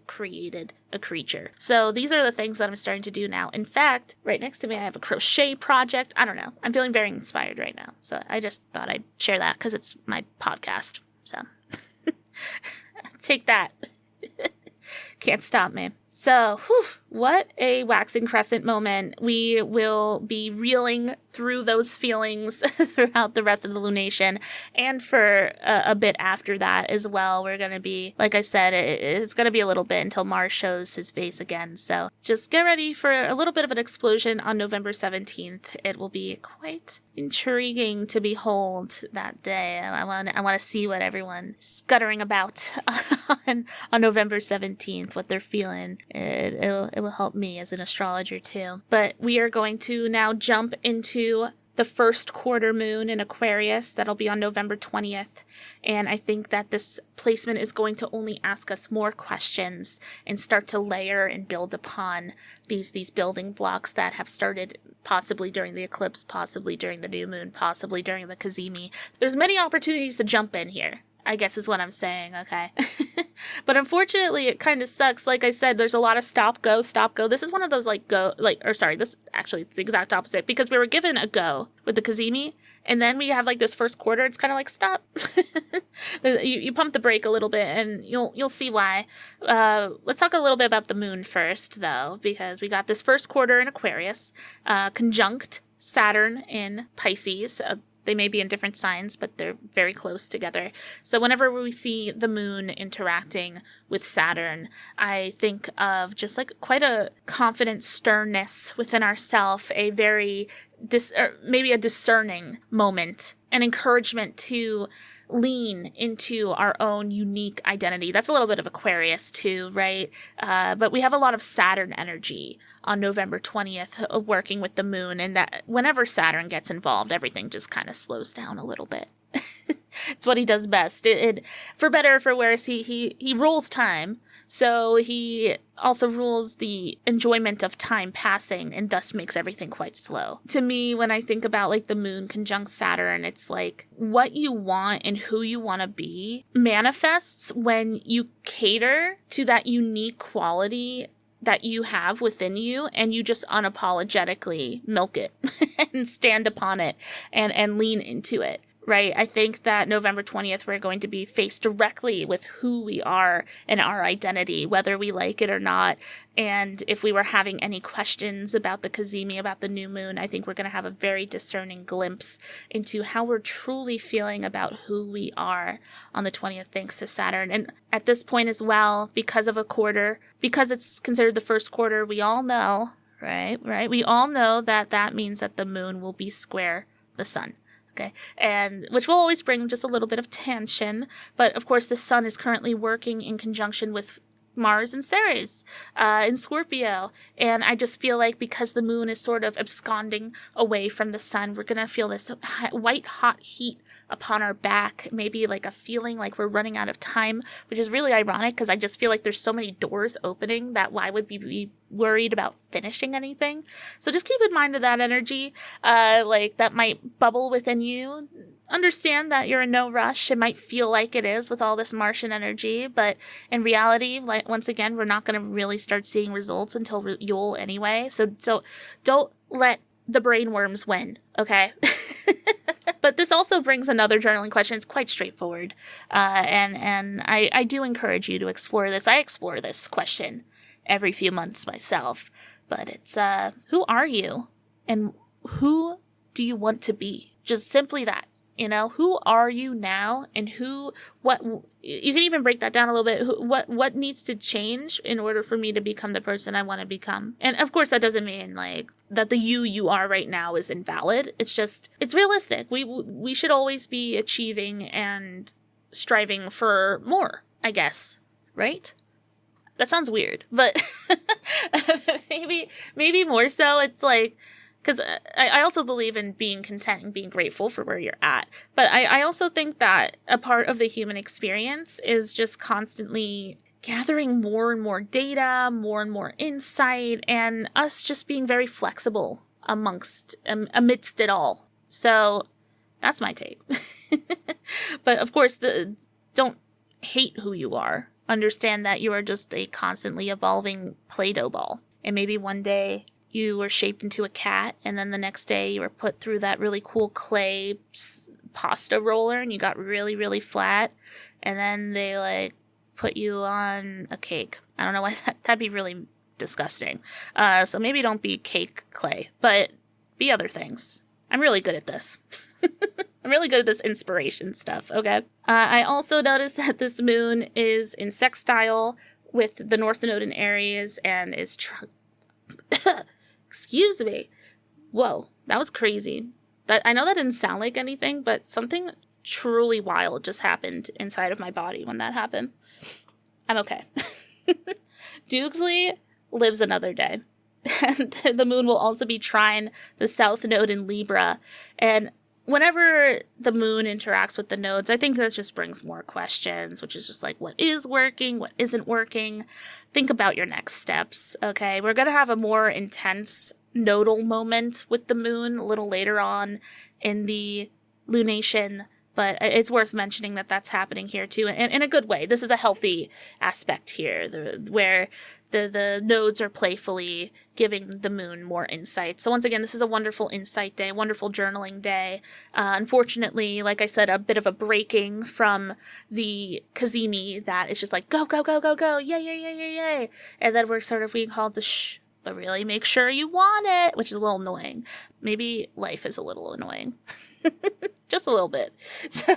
created a creature. So these are the things that I'm starting to do now. In fact, right next to me, I have a crochet project. I don't know. I'm feeling very inspired right now. So I just thought I'd share that because it's my podcast. So take that. Can't stop me. So, what a waxing crescent moment. We will be reeling through those feelings throughout the rest of the lunation, and for a bit after that as well. We're going to be, like I said, it's going to be a little bit until Mars shows his face again. So just get ready for a little bit of an explosion on November 17th. It will be quite intriguing to behold that day. I want to see what everyone's scuttering about on November 17th, what they're feeling. It will help me as an astrologer too. But we are going to now jump into the first quarter moon in Aquarius. That'll be on November 20th. And I think that this placement is going to only ask us more questions and start to layer and build upon these building blocks that have started possibly during the eclipse, possibly during the new moon, possibly during the cazimi. There's many opportunities to jump in here, I guess is what I'm saying, okay? But unfortunately, it kind of sucks. Like I said, there's a lot of stop, go, stop, go. This is one of those this actually, it's the exact opposite, because we were given a go with the cazimi, and then we have this first quarter. It's kind of like, stop. you pump the brake a little bit, and you'll see why. Let's talk a little bit about the moon first, though, because we got this first quarter in Aquarius, conjunct Saturn in Pisces. They may be in different signs, but they're very close together. So whenever we see the moon interacting with Saturn, I think of just quite a confident sternness within ourself, a very, maybe a discerning moment, an encouragement to lean into our own unique identity. That's a little bit of Aquarius too, right? But we have a lot of Saturn energy on November 20th working with the moon, and that whenever Saturn gets involved, everything just kind of slows down a little bit. It's what he does best. It for better or for worse, he rules time. So he also rules the enjoyment of time passing, and thus makes everything quite slow. To me, when I think about the moon conjunct Saturn, it's what you want and who you want to be manifests when you cater to that unique quality that you have within you, and you just unapologetically milk it and stand upon it and lean into it. Right. I think that November 20th, we're going to be faced directly with who we are and our identity, whether we like it or not. And if we were having any questions about the cazimi, about the new moon, I think we're going to have a very discerning glimpse into how we're truly feeling about who we are on the 20th, thanks to Saturn. And at this point as well, because of a quarter, because it's considered the first quarter, we all know, right? We all know that that means that the moon will be square the sun. Okay, and which will always bring just a little bit of tension. But of course, the sun is currently working in conjunction with Mars and Ceres in Scorpio. And I just feel like because the moon is sort of absconding away from the sun, we're going to feel this white hot heat upon our back, maybe like a feeling like we're running out of time, which is really ironic because I just feel like there's so many doors opening that why would we be worried about finishing anything? So just keep in mind of that energy, like that might bubble within you. Understand that you're in no rush. It might feel like it is with all this Martian energy, but in reality, like once again, we're not going to really start seeing results until Yule anyway. So don't let the brainworms win, okay? But this also brings another journaling question. It's quite straightforward, and I do encourage you to explore this. I explore this question every few months myself, but it's who are you, and who do you want to be? Just simply that. You know, who are you now, and what, you can even break that down a little bit. What needs to change in order for me to become the person I want to become? And of course, that doesn't mean like that the you are right now is invalid. It's just, it's realistic. We should always be achieving and striving for more, I guess, right? That sounds weird, but maybe more so. It's like, because I also believe in being content and being grateful for where you're at. But I also think that a part of the human experience is just constantly gathering more and more data, more and more insight, and us just being very flexible amidst it all. So that's my take. But of course, don't hate who you are. Understand that you are just a constantly evolving Play-Doh ball. And maybe one day you were shaped into a cat, and then the next day you were put through that really cool clay pasta roller, and you got really, really flat, and then they, like, put you on a cake. I don't know why that'd be really disgusting. So maybe don't be cake clay, but be other things. I'm really good at this. I'm really good at this inspiration stuff, okay? I also noticed that this moon is in sextile with the North Node in Aries and is... Excuse me. Whoa, that was crazy. I know that didn't sound like anything, but something truly wild just happened inside of my body when that happened. I'm okay. Doogsley lives another day. And the moon will also be trine the South Node in Libra. And whenever the moon interacts with the nodes, I think that just brings more questions, which is just like, what is working? What isn't working? Think about your next steps, okay? We're going to have a more intense nodal moment with the moon a little later on in the lunation, but it's worth mentioning that that's happening here too, and in a good way. This is a healthy aspect here, where the nodes are playfully giving the moon more insight. So once again, this is a wonderful insight day, wonderful journaling day. Unfortunately, like I said, a bit of a breaking from the cazimi that is just like, go, go, go, go, go, yay, yay, yay, yay, yay. And then we're sort of being called to shh, but really make sure you want it, which is a little annoying. Maybe life is a little annoying. Just a little bit. So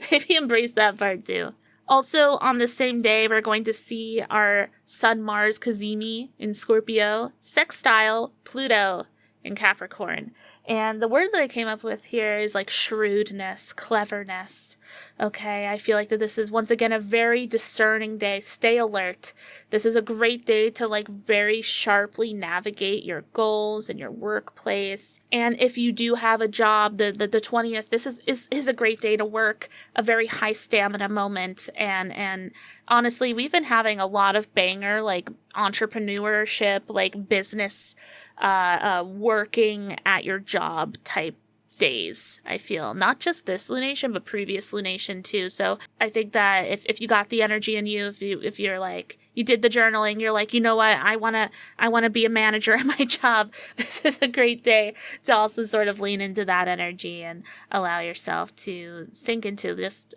maybe embrace that part too. Also, on the same day, we're going to see our Sun-Mars cazimi in Scorpio, sextile Pluto in Capricorn. And the word that I came up with here is like shrewdness, cleverness. Okay, I feel like that this is once again a very discerning day. Stay alert. This is a great day to like very sharply navigate your goals and your workplace. And if you do have a job, the 20th, this is a great day to work, a very high stamina moment. And honestly, we've been having a lot of banger like entrepreneurship, like business, working at your job type days, I feel. Not just this lunation, but previous lunation too. So I think that if you got the energy in you, if you're like, you did the journaling, you're like, you know what, I wanna be a manager at my job, this is a great day to also sort of lean into that energy and allow yourself to sink into just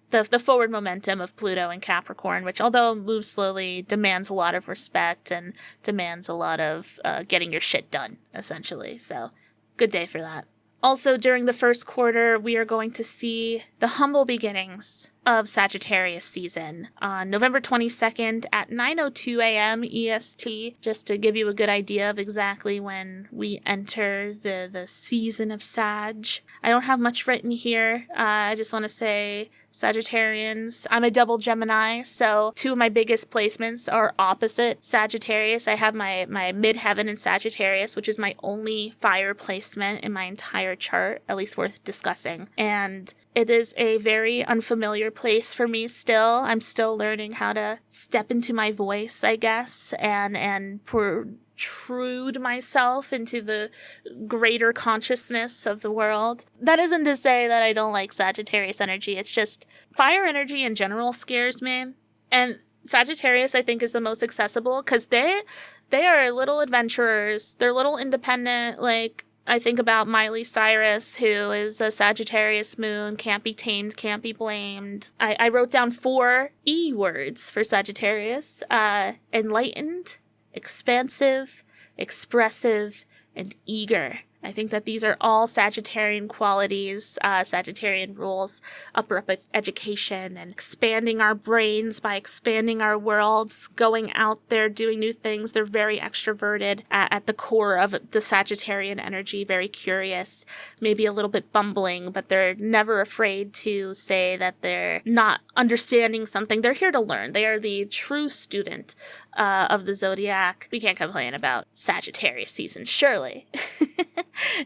the forward momentum of Pluto and Capricorn, which, although moves slowly, demands a lot of respect and demands a lot of getting your shit done, essentially. So, good day for that. Also, during the first quarter, we are going to see the humble beginnings of Sagittarius season on November 22nd at 9:02 a.m. EST, just to give you a good idea of exactly when we enter the season of Sag. I don't have much written here. I just want to say, Sagittarians, I'm a double Gemini, so two of my biggest placements are opposite Sagittarius. I have my midheaven in Sagittarius, which is my only fire placement in my entire chart, at least worth discussing. And it is a very unfamiliar place for me still. I'm still learning how to step into my voice, I guess, and protrude myself into the greater consciousness of the world. That isn't to say that I don't like Sagittarius energy. It's just fire energy in general scares me. And Sagittarius, I think, is the most accessible because they are little adventurers. They're little independent, like, I think about Miley Cyrus, who is a Sagittarius moon, can't be tamed, can't be blamed. I wrote down 4 E words for Sagittarius. Enlightened, expansive, expressive, and eager. I think that these are all Sagittarian qualities, Sagittarian rules, upper education, and expanding our brains by expanding our worlds, going out there, doing new things. They're very extroverted at the core of the Sagittarian energy, very curious, maybe a little bit bumbling, but they're never afraid to say that they're not understanding something. They're here to learn. They are the true student of the zodiac. We can't complain about Sagittarius season, surely.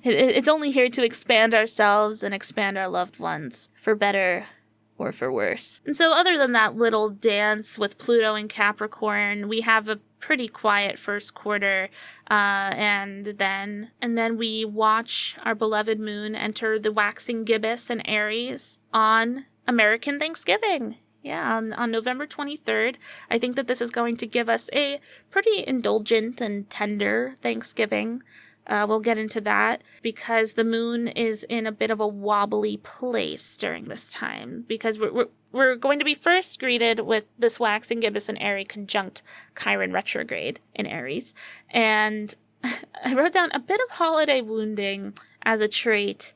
It's only here to expand ourselves and expand our loved ones, for better or for worse. And so other than that little dance with Pluto and Capricorn, we have a pretty quiet first quarter, and then we watch our beloved moon enter the waxing gibbous in Aries on American Thanksgiving. Yeah, on November 23rd, I think that this is going to give us a pretty indulgent and tender Thanksgiving. We'll get into that because the moon is in a bit of a wobbly place during this time because we're going to be first greeted with this waxing gibbous and Aries conjunct Chiron retrograde in Aries. And I wrote down a bit of holiday wounding as a trait.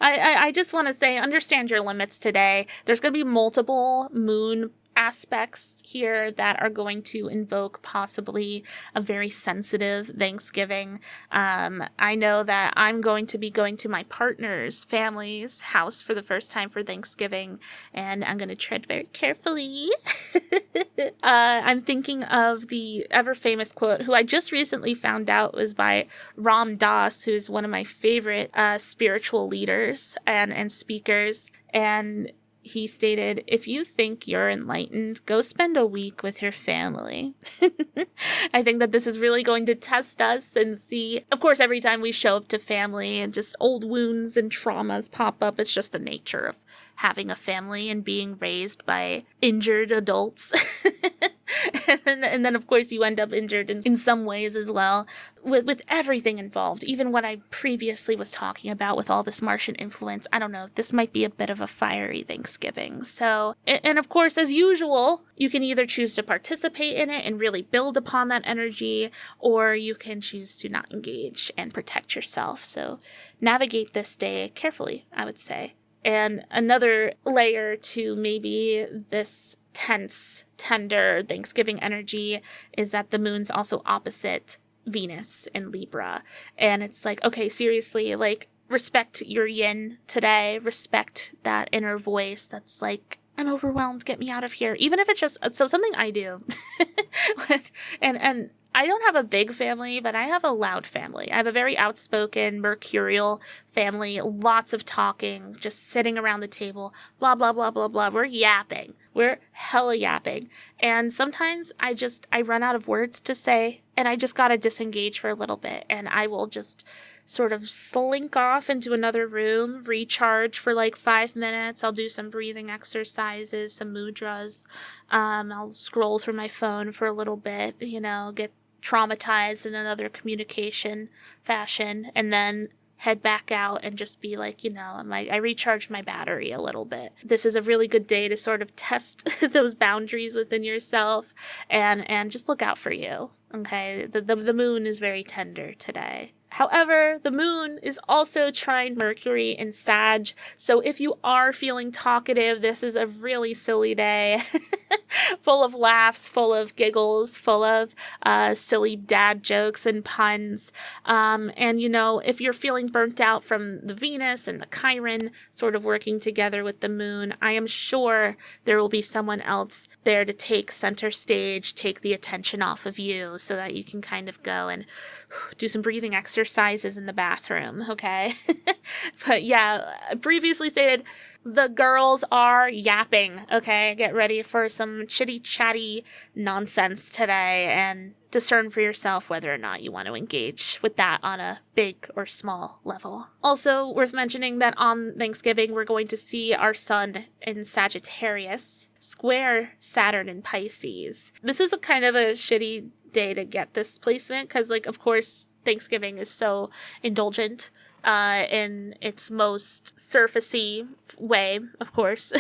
I just want to say, understand your limits today. There's going to be multiple moon aspects here that are going to invoke possibly a very sensitive Thanksgiving. I know that I'm going to be going to my partner's family's house for the first time for Thanksgiving, and I'm going to tread very carefully. I'm thinking of the ever famous quote, who I just recently found out was by Ram Dass, who is one of my favorite spiritual leaders and speakers. And he stated, if you think you're enlightened, go spend a week with your family. I think that this is really going to test us and see, of course, every time we show up to family and just old wounds and traumas pop up, it's just the nature of having a family and being raised by injured adults. and then, of course, you end up injured in some ways as well, with everything involved. Even what I previously was talking about with all this Martian influence, I don't know, this might be a bit of a fiery Thanksgiving. So, and of course, as usual, you can either choose to participate in it and really build upon that energy, or you can choose to not engage and protect yourself. So navigate this day carefully, I would say. And another layer to maybe this tense, tender Thanksgiving energy is that the moon's also opposite Venus in Libra. And it's like, okay, seriously, like, respect your yin today. Respect that inner voice that's like, I'm overwhelmed, get me out of here. Even if it's just, so something I do. and I don't have a big family, but I have a loud family. I have a very outspoken, mercurial family, lots of talking, just sitting around the table, blah, blah, blah, blah, blah. We're yapping. We're hella yapping. And sometimes I run out of words to say. and I just got to disengage for a little bit, and I will just sort of slink off into another room, recharge for like 5 minutes. I'll do some breathing exercises, some mudras. I'll scroll through my phone for a little bit, get traumatized in another communication fashion, and then head back out and just be like, I recharged my battery a little bit. This is a really good day to sort of test those boundaries within yourself and just look out for you. Okay, the moon is very tender today. However, the moon is also trine Mercury in Sag, so if you are feeling talkative, this is a really silly day, full of laughs, full of giggles, full of silly dad jokes and puns. And if you're feeling burnt out from the Venus and the Chiron sort of working together with the moon, I am sure there will be someone else there to take center stage, take the attention off of you so that you can kind of go and do some breathing exercises in the bathroom, okay? But yeah, previously stated, the girls are yapping, okay? Get ready for some chitty-chatty nonsense today and discern for yourself whether or not you want to engage with that on a big or small level. Also, worth mentioning that on Thanksgiving, we're going to see our sun in Sagittarius square Saturn in Pisces. This is a kind of a shitty day to get this placement because, of course, Thanksgiving is so indulgent in its most surfacey way, of course,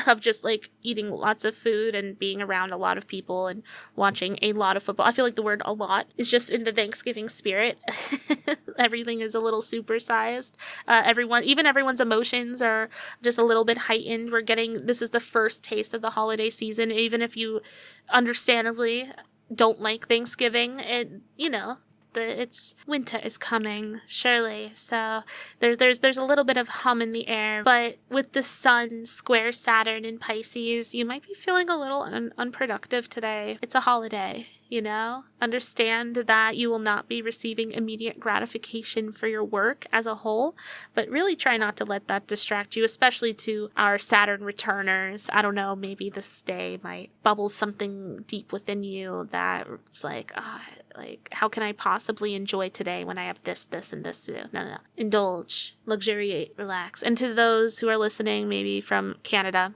of just eating lots of food and being around a lot of people and watching a lot of football. I feel like the word "a lot" is just in the Thanksgiving spirit. Everything is a little supersized. Everyone's emotions are just a little bit heightened. This is the first taste of the holiday season, even if you understandably don't like Thanksgiving. It's winter is coming, surely. So there's a little bit of hum in the air. But with the sun square Saturn in Pisces, you might be feeling a little unproductive today. It's a holiday, Understand that you will not be receiving immediate gratification for your work as a whole, but really try not to let that distract you, especially to our Saturn returners. I don't know, maybe this day might bubble something deep within you that it's how can I possibly enjoy today when I have this, and this to do? No. Indulge, luxuriate, relax. And to those who are listening, maybe from Canada,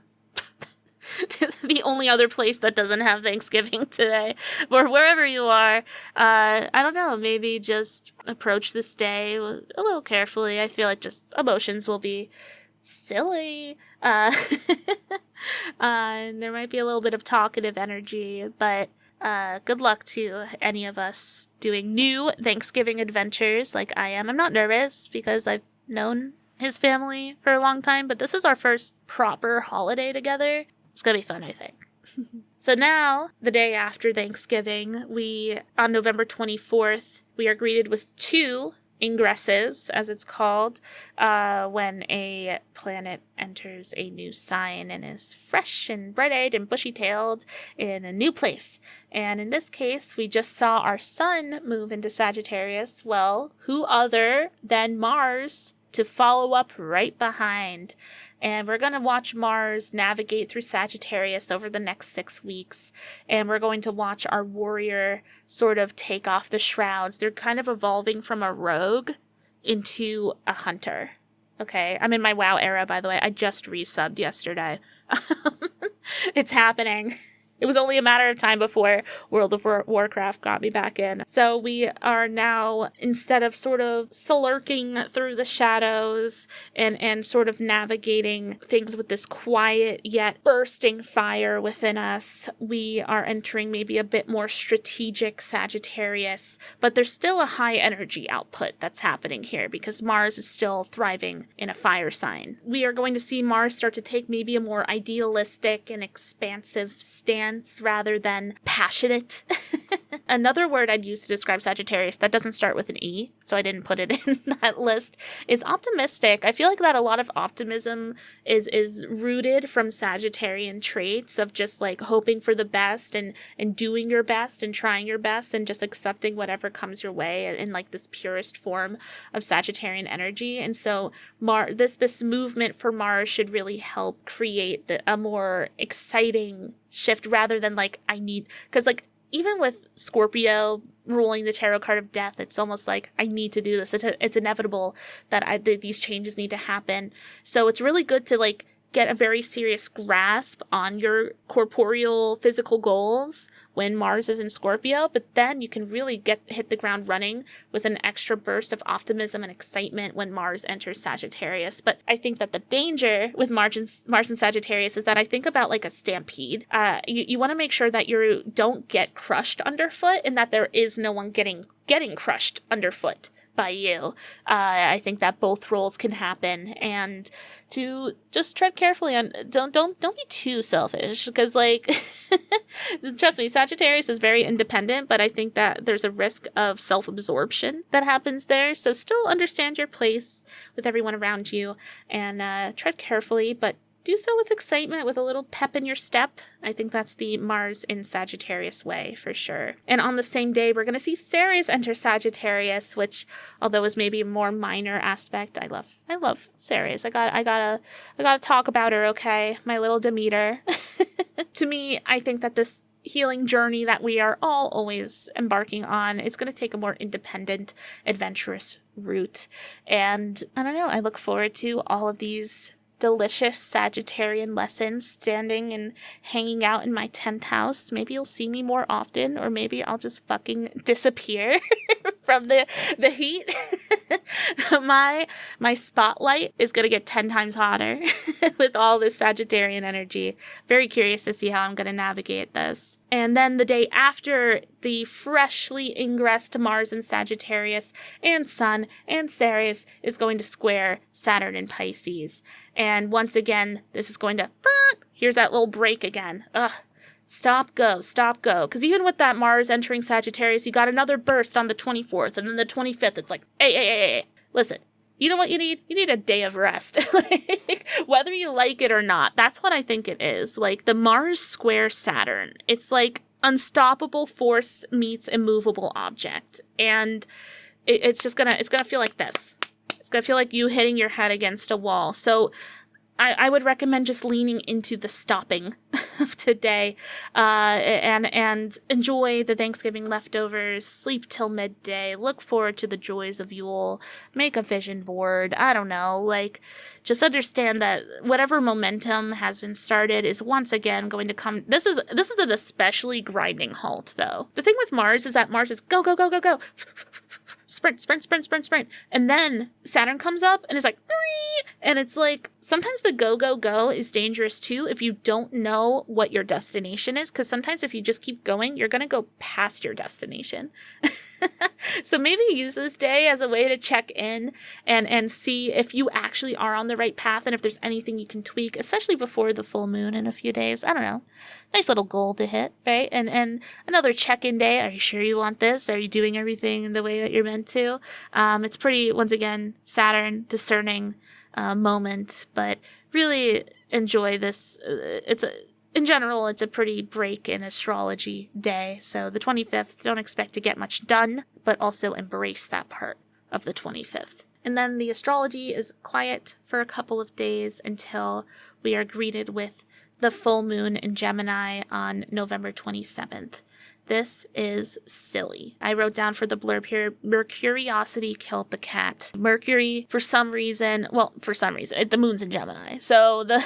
the only other place that doesn't have Thanksgiving today, or wherever you are, I don't know, maybe just approach this day a little carefully. I feel like just emotions will be silly, and there might be a little bit of talkative energy, but good luck to any of us doing new Thanksgiving adventures like I am. I'm not nervous because I've known his family for a long time, but this is our first proper holiday together. It's gonna be fun, I think. So now, the day after Thanksgiving, on November 24th, we are greeted with 2 ingresses, as it's called, when a planet enters a new sign and is fresh and bright-eyed and bushy-tailed in a new place. And in this case, we just saw our sun move into Sagittarius. Well, who other than Mars to follow up right behind? And we're going to watch Mars navigate through Sagittarius over the next 6 weeks. And we're going to watch our warrior sort of take off the shrouds. They're kind of evolving from a rogue into a hunter. Okay, I'm in my WoW era, by the way. I just resubbed yesterday. It's happening. It was only a matter of time before World of Warcraft got me back in. So we are now, instead of sort of slurking through the shadows and sort of navigating things with this quiet yet bursting fire within us, we are entering maybe a bit more strategic Sagittarius, but there's still a high energy output that's happening here because Mars is still thriving in a fire sign. We are going to see Mars start to take maybe a more idealistic and expansive stance rather than passionate. Another word I'd use to describe Sagittarius that doesn't start with an E, so I didn't put it in that list, is optimistic. I feel like that a lot of optimism is rooted from Sagittarian traits of just hoping for the best and doing your best and trying your best and just accepting whatever comes your way in this purest form of Sagittarian energy. And so this movement for Mars should really help create a more exciting shift rather than because even with Scorpio ruling the tarot card of death, it's almost like I need to do this. It's inevitable that these changes need to happen. So it's really good to like get a very serious grasp on your corporeal physical goals when Mars is in Scorpio, but then you can really hit the ground running with an extra burst of optimism and excitement when Mars enters Sagittarius. But I think that the danger with Mars and Sagittarius is that I think about like a stampede. You want to make sure that you don't get crushed underfoot and that there is no one getting crushed underfoot by you. I think that both roles can happen, and to just tread carefully on don't be too selfish, because like trust me, Sagittarius is very independent, but I think that there's a risk of self-absorption that happens there. So still understand your place with everyone around you and tread carefully, but do so with excitement, with a little pep in your step. I think that's the Mars in Sagittarius way for sure. And on the same day, we're going to see Ceres enter Sagittarius, which, although is maybe a more minor aspect, I love Ceres. I gotta talk about her, okay? My little Demeter. To me, I think that this healing journey that we are all always embarking on, it's going to take a more independent, adventurous route. And I don't know, I look forward to all of these delicious Sagittarian lessons, standing and hanging out in my 10th house. Maybe you'll see me more often, or maybe I'll just fucking disappear from the heat. My spotlight is gonna get 10 times hotter with all this Sagittarian energy. Very curious to see how I'm gonna navigate this. And then the day after, the freshly ingressed Mars in Sagittarius and Sun and Ceres is going to square Saturn in Pisces. And once again, this is going to, here's that little break again. Stop, go. Because even with that Mars entering Sagittarius, you got another burst on the 24th, and then the 25th, it's like, hey, listen. You know what you need? You need a day of rest. Like, whether you like it or not, that's what I think it is. Like, the Mars square Saturn, it's like unstoppable force meets immovable object. And it's gonna feel like this. It's gonna feel like you hitting your head against a wall. So I would recommend just leaning into the stopping of today, and enjoy the Thanksgiving leftovers, sleep till midday, look forward to the joys of Yule, make a vision board. I don't know, like, just understand that whatever momentum has been started is once again going to come. This is an especially grinding halt, though. The thing with Mars is that Mars is go, go, go, go, go. Sprint. And then Saturn comes up and it's like, and it's like, sometimes the go is dangerous too if you don't know what your destination is. Because sometimes if you just keep going, you're going to go past your destination. So maybe use this day as a way to check in and see if you actually are on the right path and if there's anything you can tweak, especially before the full moon in a few days. I don't know. Nice little goal to hit, right? And another check-in day. Are you sure you want this? Are you doing everything in the way that you're meant to? It's pretty, once again, Saturn discerning moment, but really enjoy this. In general, it's a pretty break in astrology day. So the 25th, don't expect to get much done, but also embrace that part of the 25th. And then the astrology is quiet for a couple of days until we are greeted with the full moon in Gemini on November 27th. This is silly. I wrote down for the blurb here, Mercuriosity killed the cat. Mercury, for some reason, the moon's in Gemini. So the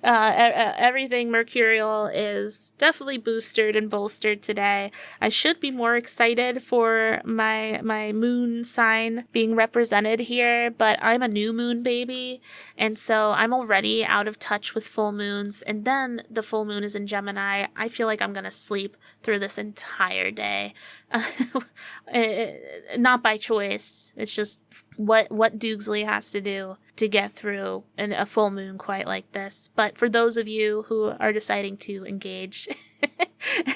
everything mercurial is definitely boosted and bolstered today. I should be more excited for my moon sign being represented here, but I'm a new moon baby, and so I'm already out of touch with full moons, and then the full moon is in Gemini. I feel like I'm going to sleep through this entire day. Not by choice. It's just what Doogsley has to do to get through a full moon quite like this. But for those of you who are deciding to engage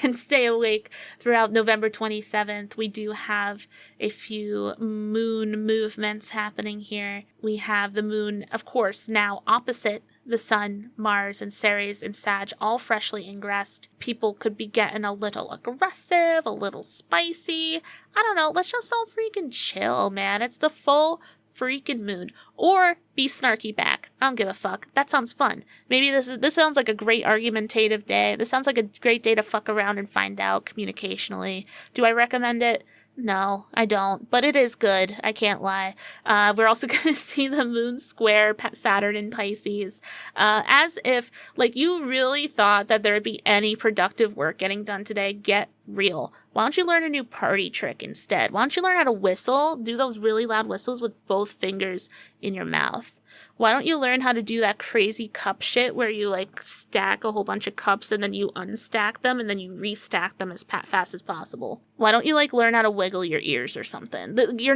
and stay awake throughout November 27th, we do have a few moon movements happening here. We have the moon, of course, now opposite the sun, Mars, and Ceres and Sag, all freshly ingressed. People could be getting a little aggressive, a little spicy. I don't know. Let's just all freaking chill, man. It's the full freaking moon. Or be snarky back. I don't give a fuck. That sounds fun. Maybe this sounds like a great argumentative day. This sounds like a great day to fuck around and find out communicationally. Do I recommend it? No, I don't, but it is good. I can't lie. We're also going to see the moon square Saturn in Pisces, as if, like, you really thought that there would be any productive work getting done today. Get real. Why don't you learn a new party trick instead? Why don't you learn how to whistle? Do those really loud whistles with both fingers in your mouth. Why don't you learn how to do that crazy cup shit where you, like, stack a whole bunch of cups and then you unstack them and then you restack them as fast as possible? Why don't you, like, learn how to wiggle your ears or something? You're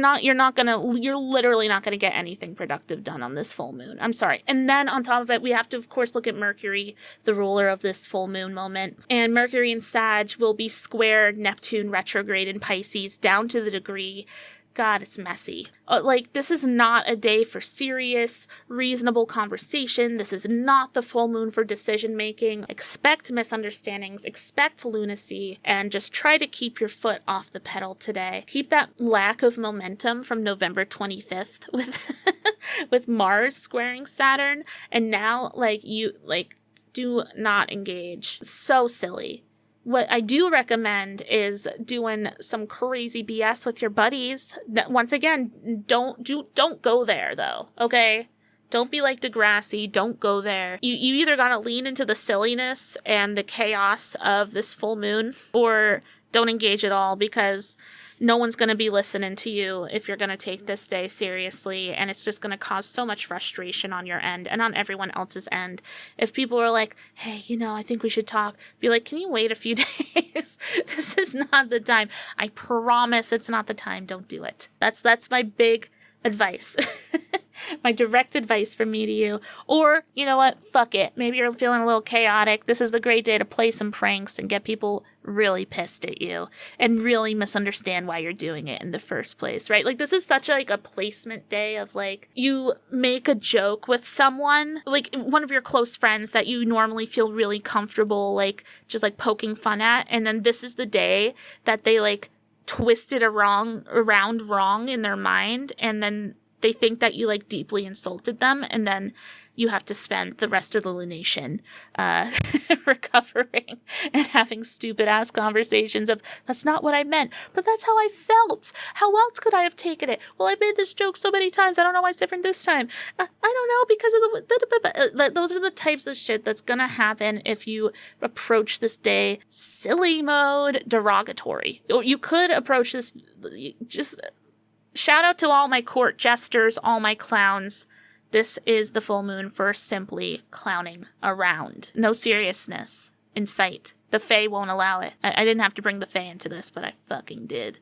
literally not gonna get anything productive done on this full moon. I'm sorry. And then on top of it, we have to, of course, look at Mercury, the ruler of this full moon moment. And Mercury in Sag will be square Neptune retrograde in Pisces down to the degree. God, it's messy. Like, this is not a day for serious, reasonable conversation. This is not the full moon for decision making. Expect misunderstandings, expect lunacy, and just try to keep your foot off the pedal today. Keep that lack of momentum from November 25th with Mars squaring Saturn, and now, do not engage. So silly. What I do recommend is doing some crazy BS with your buddies. Once again, don't go there though, okay? Don't be like Degrassi, don't go there. You either gotta lean into the silliness and the chaos of this full moon, or don't engage at all, because no one's going to be listening to you if you're going to take this day seriously, and it's just going to cause so much frustration on your end and on everyone else's end. If people are like, hey, I think we should talk, be like, can you wait a few days? This is not the time. I promise it's not the time. Don't do it. That's my big advice. My direct advice from me to you. Or, you know what? Fuck it. Maybe you're feeling a little chaotic. This is the great day to play some pranks and get people really pissed at you and really misunderstand why you're doing it in the first place, right? Like, this is such like a placement day of, like, you make a joke with someone, like one of your close friends that you normally feel really comfortable, like, just like poking fun at. And then this is the day that they like twist it around wrong in their mind. And then they think that you like deeply insulted them, and then you have to spend the rest of the lunation recovering and having stupid ass conversations of, that's not what I meant, but that's how I felt. How else could I have taken it? Well, I made this joke so many times, I don't know why it's different this time. I don't know, because of the those are the types of shit that's gonna happen if you approach this day silly mode, derogatory. Or you could approach this just. Shout out to all my court jesters, all my clowns. This is the full moon for simply clowning around. No seriousness in sight. The Fae won't allow it. I didn't have to bring the Fae into this, but I fucking did.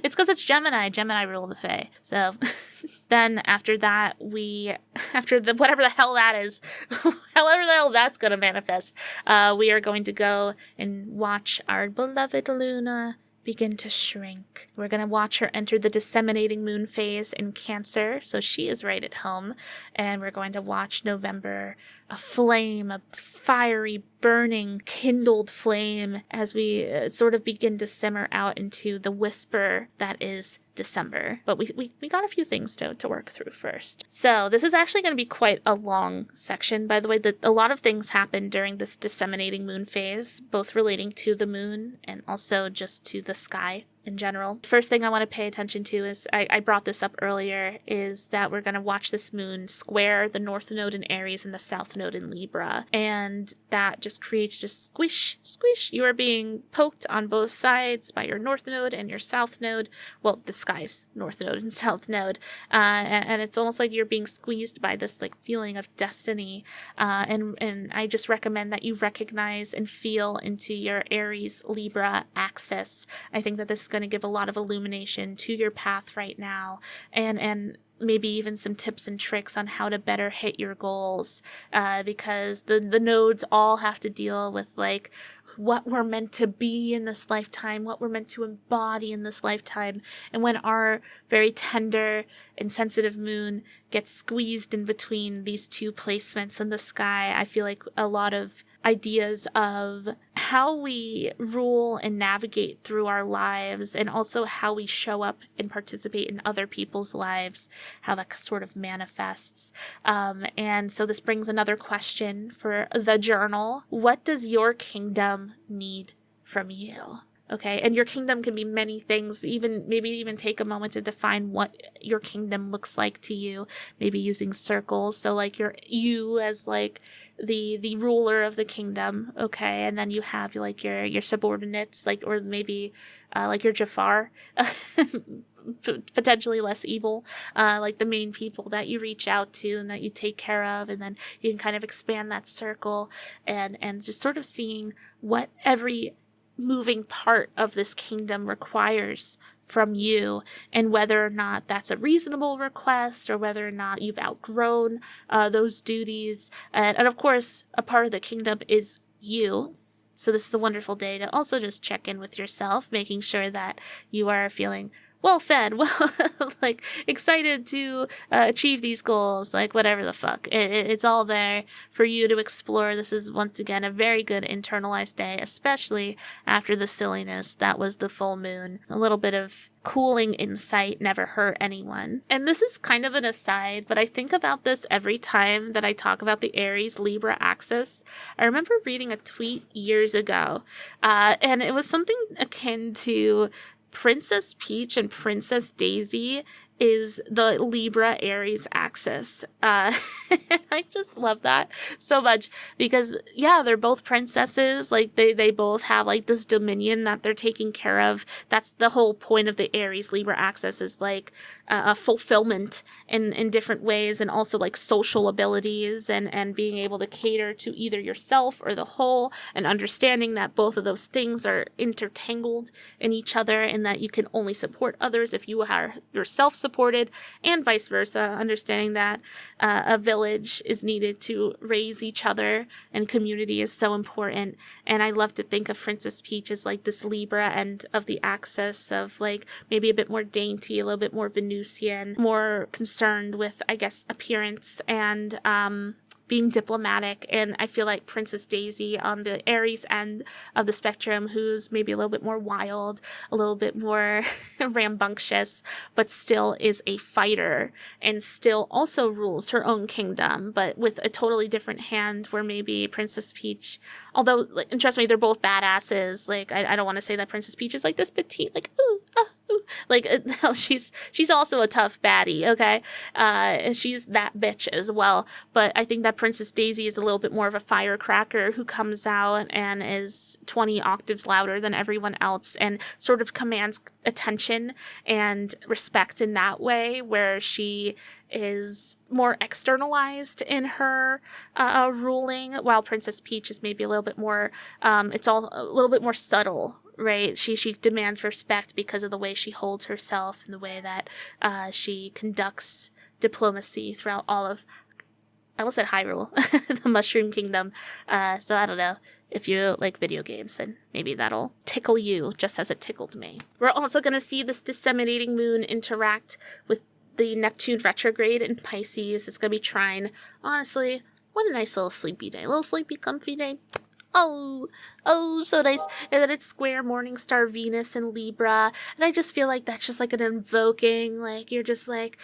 It's because it's Gemini. Gemini rule the Fae. So then after that, whatever the hell that is, however the hell that's going to manifest, we are going to go and watch our beloved Luna begin to shrink. We're going to watch her enter the disseminating moon phase in Cancer, so she is right at home. And we're going to watch November, a flame, a fiery, burning, kindled flame, as we sort of begin to simmer out into the whisper that is December. But we got a few things to work through first. So this is actually going to be quite a long section, by the way. A lot of things happen during this disseminating moon phase, both relating to the moon and also just to the sky in general. First thing I want to pay attention to is, I brought this up earlier, is that we're going to watch this moon square the north node in Aries and the south node in Libra. And that just creates just squish. You are being poked on both sides by your north node and your south node. Well, the sky's north node and south node. And it's almost like you're being squeezed by this like feeling of destiny. And I just recommend that you recognize and feel into your Aries Libra axis. I think that this is going to give a lot of illumination to your path right now, and maybe even some tips and tricks on how to better hit your goals, because the nodes all have to deal with like what we're meant to be in this lifetime, what we're meant to embody in this lifetime. And when our very tender and sensitive moon gets squeezed in between these two placements in the sky, I feel like a lot of ideas of how we rule and navigate through our lives, and also how we show up and participate in other people's lives, how that sort of manifests. And so this brings another question for the journal. What does your kingdom need from you? Okay, and your kingdom can be many things. Maybe even take a moment to define what your kingdom looks like to you. Maybe using circles. So like you as like the ruler of the kingdom. Okay, and then you have like your subordinates, like, or maybe like your Jafar, potentially less evil, like the main people that you reach out to and that you take care of, and then you can kind of expand that circle and just sort of seeing what every moving part of this kingdom requires from you, and whether or not that's a reasonable request, or whether or not you've outgrown those duties. And of course, a part of the kingdom is you. So this is a wonderful day to also just check in with yourself, making sure that you are feeling well fed, well, like excited to achieve these goals, like whatever the fuck. It's all there for you to explore. This is once again a very good internalized day, especially after the silliness that was the full moon. A little bit of cooling insight never hurt anyone. And this is kind of an aside, but I think about this every time that I talk about the Aries Libra axis. I remember reading a tweet years ago, and it was something akin to Princess Peach and Princess Daisy is the Libra Aries axis. I just love that so much because, yeah, they're both princesses. Like they both have like this dominion that they're taking care of. That's the whole point of the Aries Libra axis, is like a fulfillment in different ways, and also like social abilities and being able to cater to either yourself or the whole, and understanding that both of those things are intertangled in each other, and that you can only support others if you are yourself supported, and vice versa, understanding that a village is needed to raise each other, and community is so important. And I love to think of Princess Peach as like this Libra end of the axis of like maybe a bit more dainty, a little bit more Venusian, more concerned with, I guess, appearance and being diplomatic. And I feel like Princess Daisy on the Aries end of the spectrum, who's maybe a little bit more wild, a little bit more rambunctious, but still is a fighter and still also rules her own kingdom, but with a totally different hand, where maybe Princess Peach, although, like, and trust me, they're both badasses. Like, I don't want to say that Princess Peach is like this petite, like, ooh, ooh. Like, no, she's also a tough baddie, okay? And she's that bitch as well. But I think that Princess Daisy is a little bit more of a firecracker who comes out and is 20 octaves louder than everyone else, and sort of commands attention and respect in that way, where she is more externalized in her ruling, while Princess Peach is maybe a little bit more, it's all a little bit more subtle, right? She demands respect because of the way she holds herself and the way that she conducts diplomacy throughout all of, I almost said Hyrule, the Mushroom Kingdom. So I don't know. If you like video games, then maybe that'll tickle you just as it tickled me. We're also going to see this disseminating moon interact with the Neptune retrograde in Pisces. It's going to be trine. Honestly, what a nice little sleepy day. A little sleepy, comfy day. Oh, so nice. And then it's square Morningstar Venus in Libra. And I just feel like that's just like an invoking, like you're just like,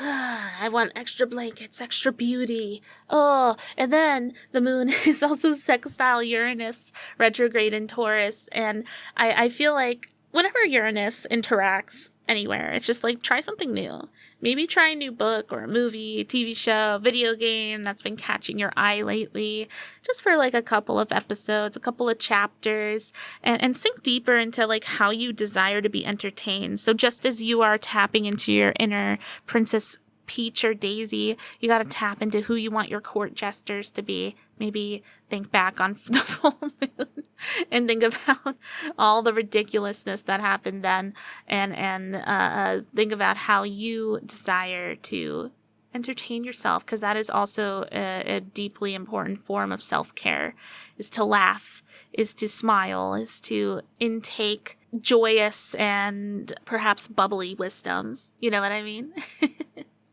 I want extra blankets, extra beauty. Oh, and then the moon is also sextile Uranus retrograde in Taurus. And I feel like whenever Uranus interacts anywhere, it's just like, try something new. Maybe try a new book or a movie, TV show, video game that's been catching your eye lately, just for like a couple of episodes, a couple of chapters, and sink deeper into like how you desire to be entertained. So just as you are tapping into your inner Princess Peach or Daisy, you got to tap into who you want your court jesters to be. Maybe think back on the full moon and think about all the ridiculousness that happened then, and think about how you desire to entertain yourself, because that is also a deeply important form of self-care, is to laugh, is to smile, is to intake joyous and perhaps bubbly wisdom. You know what I mean?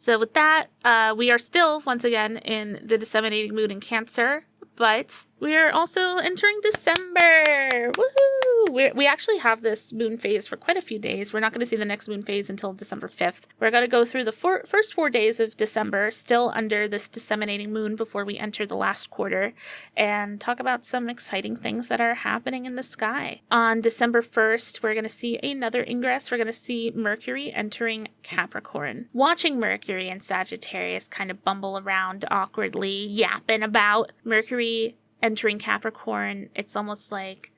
So with that, we are still, once again, in the disseminating moon in Cancer, but We're also entering December. Woohoo! We actually have this moon phase for quite a few days. We're not going to see the next moon phase until December 5th. We're going to go through the first 4 days of December, still under this disseminating moon before we enter the last quarter, and talk about some exciting things that are happening in the sky. On December 1st, we're going to see another ingress. We're going to see Mercury entering Capricorn. Watching Mercury and Sagittarius kind of bumble around awkwardly, yapping about Mercury entering Capricorn, it's almost like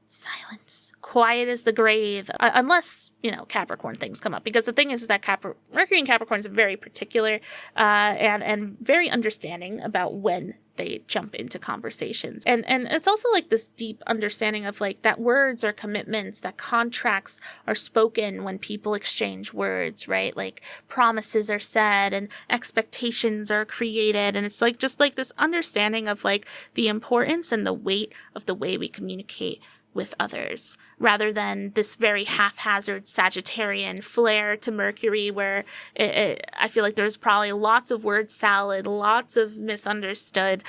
silence, quiet as the grave, unless, Capricorn things come up. Because the thing is that Mercury in Capricorn is very particular and very understanding about when they jump into conversations. And it's also like this deep understanding of like that words are commitments, that contracts are spoken when people exchange words, right? Like promises are said and expectations are created. And it's like just like this understanding of like the importance and the weight of the way we communicate with others, rather than this very haphazard Sagittarian flair to Mercury where I feel like there's probably lots of word salad, lots of misunderstood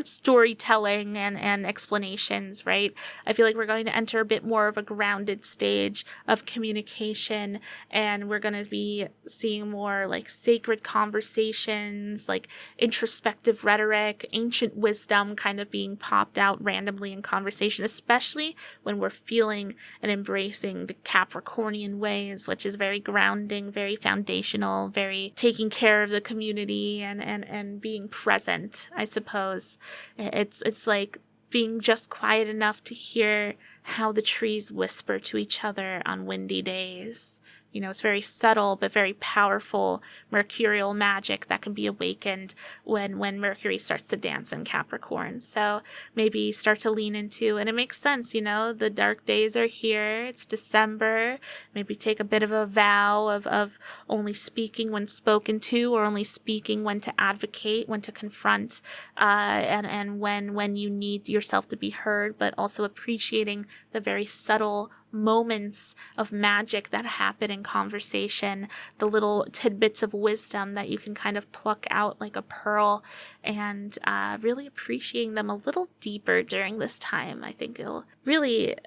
storytelling and explanations, right? I feel like we're going to enter a bit more of a grounded stage of communication, and we're going to be seeing more like sacred conversations, like introspective rhetoric, ancient wisdom kind of being popped out randomly in conversation, especially when we're feeling and embracing the Capricornian ways, which is very grounding, very foundational, very taking care of the community and being present, I suppose. It's like being just quiet enough to hear how the trees whisper to each other on windy days. It's very subtle but very powerful mercurial magic that can be awakened when Mercury starts to dance in Capricorn. So maybe start to lean into, and it makes sense, the dark days are here. It's December. Maybe take a bit of a vow of only speaking when spoken to, or only speaking when to advocate, when to confront, and when you need yourself to be heard, but also appreciating the very subtle moments of magic that happen in conversation, the little tidbits of wisdom that you can kind of pluck out like a pearl, and really appreciating them a little deeper during this time. I think it'll really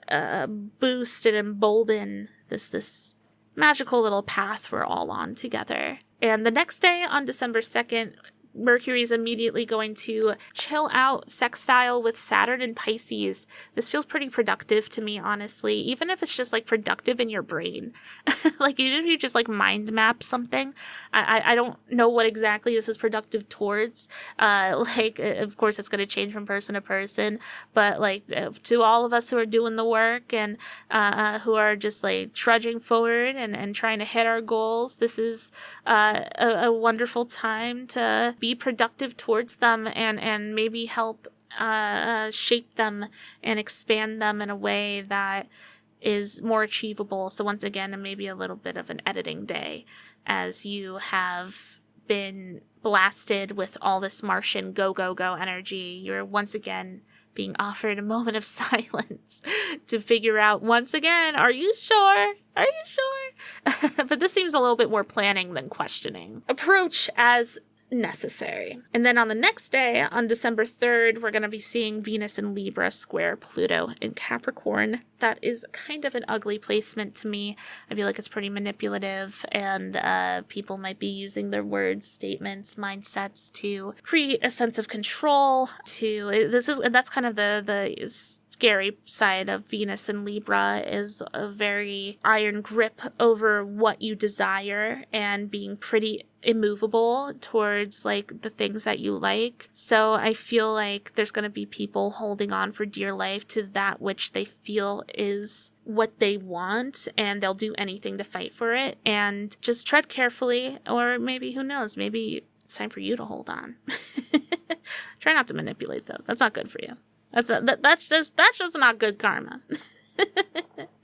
boost and embolden this magical little path we're all on together. And the next day, on December 2nd, Mercury is immediately going to chill out, sextile with Saturn and Pisces. This feels pretty productive to me, honestly, even if it's just like productive in your brain. Like even if you just like mind map something, I don't know what exactly this is productive towards. Of course it's going to change from person to person, but like to all of us who are doing the work and who are just like trudging forward and trying to hit our goals, this is a wonderful time to be productive towards them and maybe help shape them and expand them in a way that is more achievable. So once again, maybe a little bit of an editing day as you have been blasted with all this Martian go, go, go energy. You're once again being offered a moment of silence to figure out, once again, are you sure? Are you sure? But this seems a little bit more planning than questioning. Approach as necessary. And then on the next day, on December 3rd, we're going to be seeing Venus in Libra square Pluto in Capricorn. That is kind of an ugly placement to me. I feel like it's pretty manipulative, and people might be using their words, statements, mindsets to create a sense of control. That's kind of the scary side of Venus in Libra, is a very iron grip over what you desire and being pretty immovable towards like the things that you like. So I feel like there's going to be people holding on for dear life to that which they feel is what they want, and they'll do anything to fight for it. And just tread carefully, or maybe, who knows, maybe it's time for you to hold on. Try not to manipulate though. That's not good for you. That's just not good karma.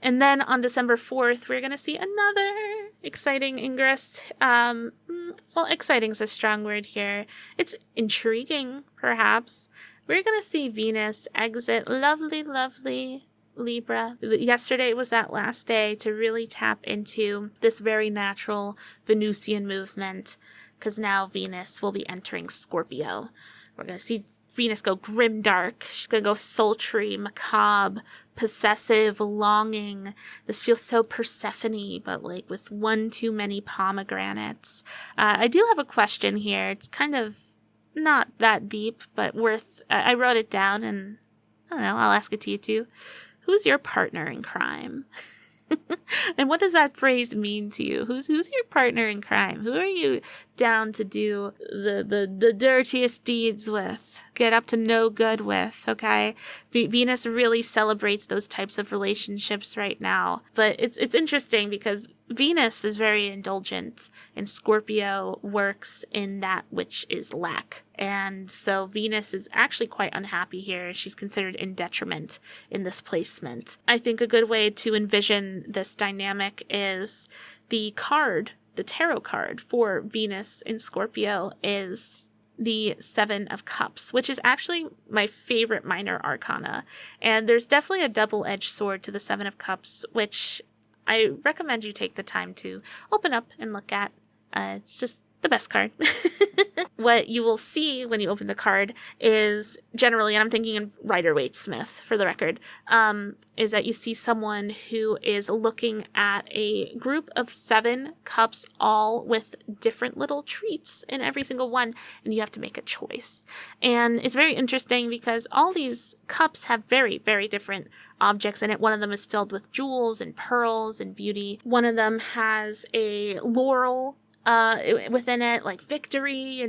And then on December 4th, we're going to see another exciting ingress. Well, exciting is a strong word here. It's intriguing, perhaps. We're going to see Venus exit lovely, lovely Libra. Yesterday was that last day to really tap into this very natural Venusian movement, because now Venus will be entering Scorpio. We're going to see Venus go grimdark. She's going to go sultry, macabre, possessive, longing. This feels so Persephone, but like with one too many pomegranates. I do have a question here. It's kind of not that deep, but I wrote it down, and I don't know, I'll ask it to you too. Who's your partner in crime? And what does that phrase mean to you? Who's your partner in crime? Who are you down to do the dirtiest deeds with? Get up to no good with, okay? Venus really celebrates those types of relationships right now. But it's interesting because Venus is very indulgent, and Scorpio works in that which is lack. And so Venus is actually quite unhappy here. She's considered in detriment in this placement. I think a good way to envision this dynamic is the tarot card for Venus in Scorpio is the Seven of Cups, which is actually my favorite minor arcana. And there's definitely a double-edged sword to the Seven of Cups, which I recommend you take the time to open up and look at. It's just the best card. What you will see when you open the card is generally, and I'm thinking in Rider-Waite-Smith for the record, is that you see someone who is looking at a group of 7 cups, all with different little treats in every single one, and you have to make a choice. And it's very interesting because all these cups have very, very different objects in it. One of them is filled with jewels and pearls and beauty. One of them has a laurel within it, like victory,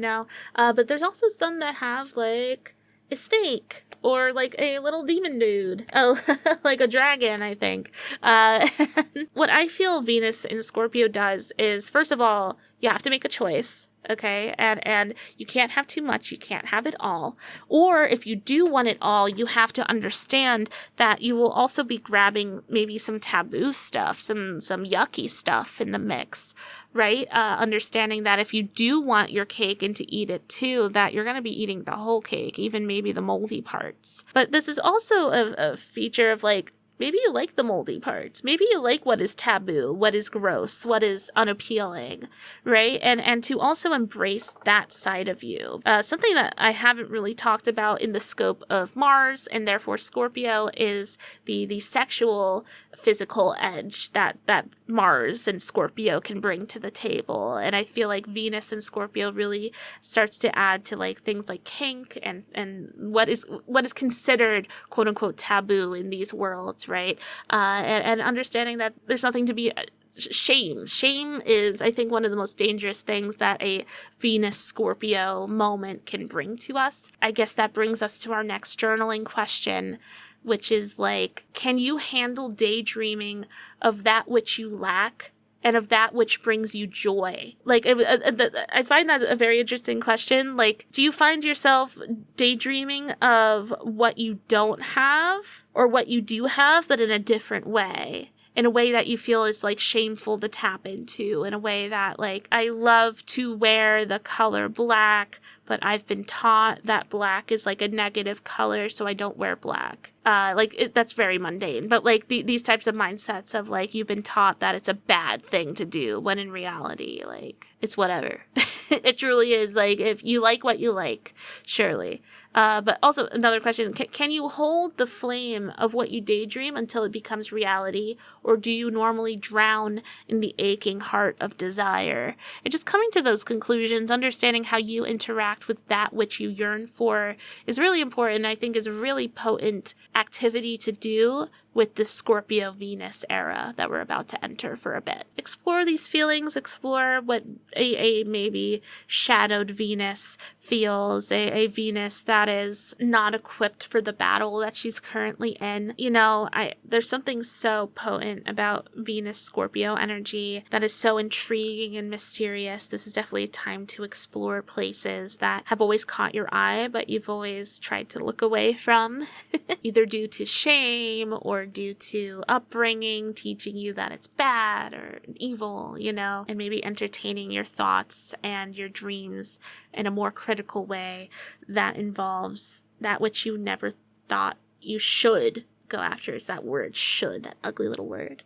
but there's also some that have like a snake or like a little demon dude. Oh, like a dragon, I think. What I feel Venus in Scorpio does is, first of all, you have to make a choice. Okay, and you can't have too much, you can't have it all. Or if you do want it all, you have to understand that you will also be grabbing maybe some taboo stuff, some yucky stuff in the mix, right? Understanding that if you do want your cake and to eat it too, that you're going to be eating the whole cake, even maybe the moldy parts. But this is also a feature of like, maybe you like the moldy parts. Maybe you like what is taboo, what is gross, what is unappealing, right? And to also embrace that side of you. Something that I haven't really talked about in the scope of Mars and therefore Scorpio is the sexual physical edge that Mars and Scorpio can bring to the table. And I feel like Venus and Scorpio really starts to add to like things like kink and what is considered quote unquote taboo in these worlds, right? And understanding that there's nothing to be shame. Shame is, I think, one of the most dangerous things that a Venus Scorpio moment can bring to us. I guess that brings us to our next journaling question, which is like, can you handle daydreaming of that which you lack and of that which brings you joy? Like, I find that a very interesting question. Like, do you find yourself daydreaming of what you don't have or what you do have, but in a different way? In a way that you feel is like shameful to tap into, in a way that like, I love to wear the color black, but I've been taught that black is like a negative color, so I don't wear black. That's very mundane, but like these types of mindsets of like, you've been taught that it's a bad thing to do, when in reality, like, it's whatever. It truly is, like, if you like what you like, surely. But also another question, can you hold the flame of what you daydream until it becomes reality, or do you normally drown in the aching heart of desire? And just coming to those conclusions, understanding how you interact with that which you yearn for is really important. I think is a really potent activity to do with the Scorpio Venus era that we're about to enter for a bit. Explore these feelings, explore what a maybe shadowed Venus feels, a Venus that is not equipped for the battle that she's currently in. There's something so potent about Venus Scorpio energy that is so intriguing and mysterious. This is definitely a time to explore places that have always caught your eye, but you've always tried to look away from, either due to shame or due to upbringing teaching you that it's bad or evil, and maybe entertaining your thoughts and your dreams in a more critical way that involves that which you never thought you should go after is that word should, that ugly little word.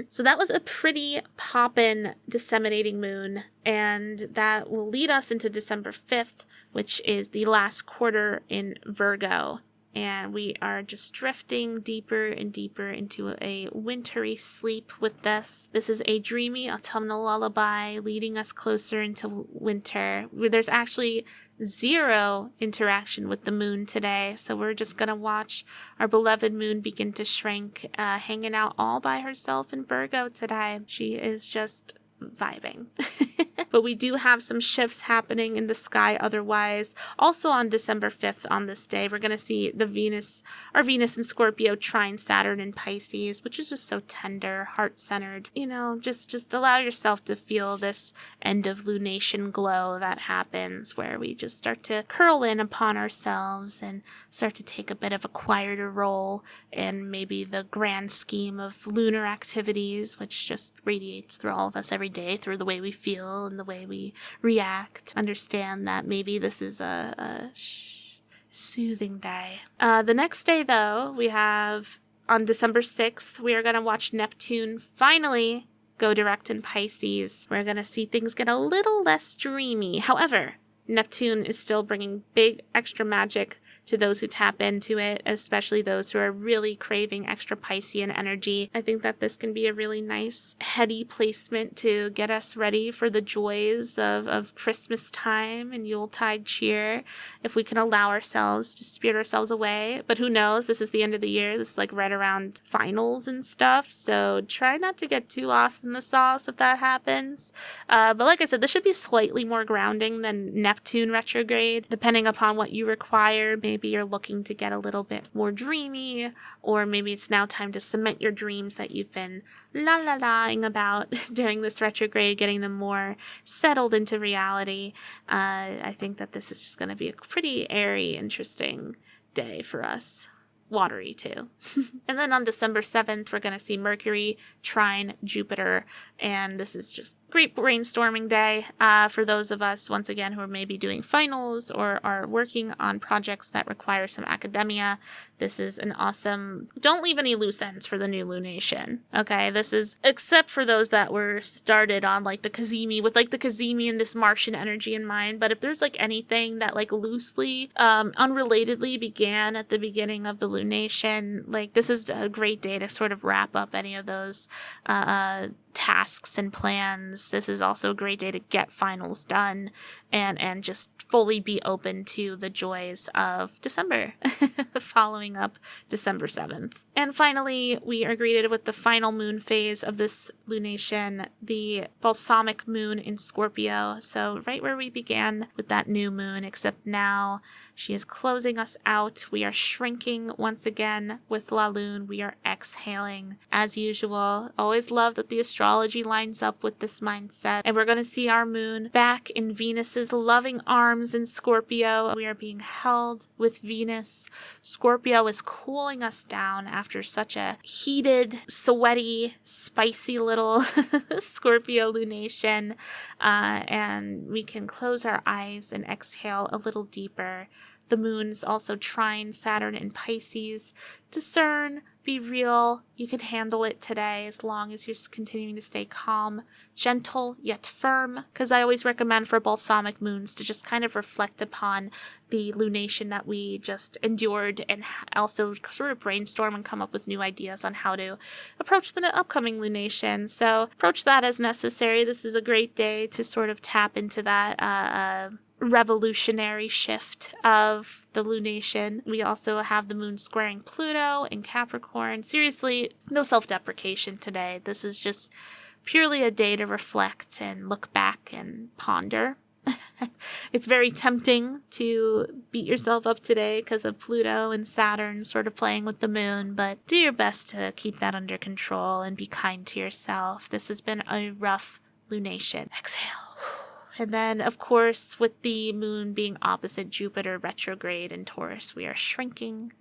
So that was a pretty poppin' disseminating moon, and that will lead us into December 5th, which is the last quarter in Virgo. And we are just drifting deeper and deeper into a wintry sleep with this. This is a dreamy autumnal lullaby leading us closer into winter. There's actually zero interaction with the moon today, so we're just gonna watch our beloved moon begin to shrink, hanging out all by herself in Virgo today. She is just vibing. But we do have some shifts happening in the sky otherwise. Also on December 5th, on this day, we're going to see our Venus in Scorpio trine Saturn in Pisces, which is just so tender, heart-centered. You know, just allow yourself to feel this end of lunation glow that happens, where we just start to curl in upon ourselves and start to take a bit of a quieter role in maybe the grand scheme of lunar activities, which just radiates through all of us every day through the way we feel and the way we react. Understand that maybe this is a soothing day. The next day, though, we have on December 6th, we are going to watch Neptune finally go direct in Pisces. We're going to see things get a little less dreamy. However, Neptune is still bringing big extra magic to those who tap into it, especially those who are really craving extra Piscean energy. I think that this can be a really nice, heady placement to get us ready for the joys of Christmas time and Yuletide cheer, if we can allow ourselves to spirit ourselves away. But who knows? This is the end of the year. This is like right around finals and stuff, so try not to get too lost in the sauce if that happens. But like I said, this should be slightly more grounding than Neptune retrograde, depending upon what you require. Maybe you're looking to get a little bit more dreamy, or maybe it's now time to cement your dreams that you've been la-la-laing about during this retrograde, getting them more settled into reality. I think that this is just going to be a pretty airy, interesting day for us. Watery too. And then on December 7th, we're going to see Mercury trine Jupiter, and this is just great brainstorming day for those of us, once again, who are maybe doing finals or are working on projects that require some academia. This is an awesome, don't leave any loose ends for the new lunation. Okay, this is, except for those that were started on like the cazimi, with like the cazimi and this Martian energy in mind. But if there's like anything that like loosely, unrelatedly began at the beginning of the lunation, like this is a great day to sort of wrap up any of those tasks and plans. This is also a great day to get finals done and just fully be open to the joys of December, following up December 7th. And finally, we are greeted with the final moon phase of this lunation, the balsamic moon in Scorpio. So right where we began with that new moon, except now she is closing us out. We are shrinking once again with La Lune. We are exhaling as usual. Always love that the astrology lines up with this mindset. And we're going to see our moon back in Venus's loving arms in Scorpio. We are being held with Venus. Scorpio is cooling us down after such a heated, sweaty, spicy little Scorpio lunation. And we can close our eyes and exhale a little deeper. The moon's also trine Saturn in Pisces. Discern, be real. You can handle it today as long as you're continuing to stay calm, gentle, yet firm. Because I always recommend for balsamic moons to just kind of reflect upon the lunation that we just endured and also sort of brainstorm and come up with new ideas on how to approach the upcoming lunation. So approach that as necessary. This is a great day to sort of tap into that revolutionary shift of the lunation. We also have the moon squaring Pluto in Capricorn. Seriously, no self-deprecation today. This is just purely a day to reflect and look back and ponder. It's very tempting to beat yourself up today because of Pluto and Saturn sort of playing with the moon, but do your best to keep that under control and be kind to yourself. This has been a rough lunation. Exhale. And then, of course, with the moon being opposite Jupiter retrograde in Taurus, we are shrinking,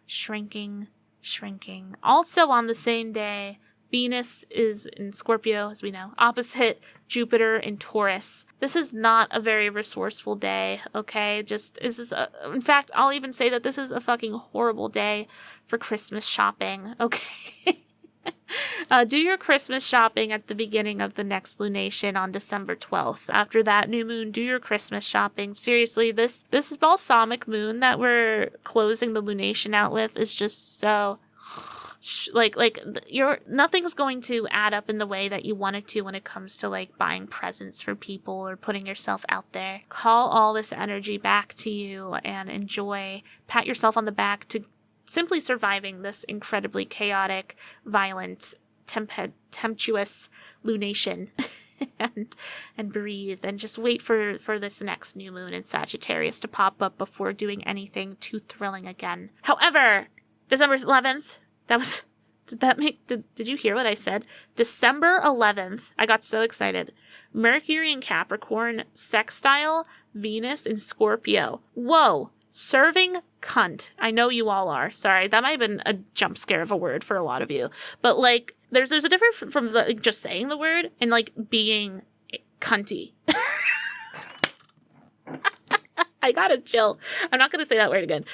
shrinking, shrinking. Also on the same day, Venus is in Scorpio, as we know, opposite Jupiter in Taurus. This is not a very resourceful day, okay? In fact, I'll even say that this is a fucking horrible day for Christmas shopping, okay? Do your Christmas shopping at the beginning of the next lunation on December 12th. After that new moon, do your Christmas shopping. Seriously, this balsamic moon that we're closing the lunation out with is just so... nothing's going to add up in the way that you want it to when it comes to like buying presents for people or putting yourself out there. Call all this energy back to you and enjoy, pat yourself on the back to simply surviving this incredibly chaotic, violent, tempestuous lunation. and breathe and just wait for this next new moon in Sagittarius to pop up before doing anything too thrilling again. However, December 11th, did you hear what I said? December 11th, I got so excited. Mercury in Capricorn, sextile, Venus in Scorpio. Whoa, serving cunt. I know you all are. Sorry, that might have been a jump scare of a word for a lot of you. But like, there's a difference from just saying the word and like being cunty. I gotta chill. I'm not gonna say that word again.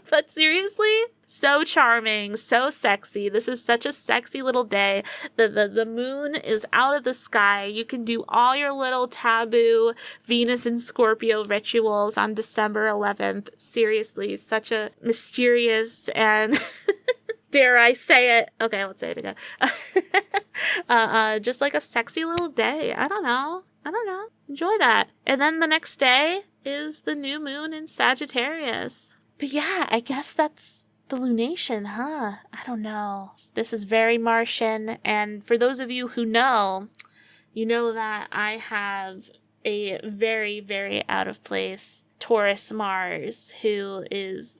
But seriously, so charming, so sexy. This is such a sexy little day. The moon is out of the sky. You can do all your little taboo Venus and Scorpio rituals on December 11th. Seriously, such a mysterious and dare I say it? Okay, I won't say it again. Just like a sexy little day. I don't know. Enjoy that. And then the next day is the new moon in Sagittarius. But yeah, I guess that's the lunation, huh? I don't know. This is very Martian. And for those of you who know, you know that I have a very, very out of place Taurus Mars, who has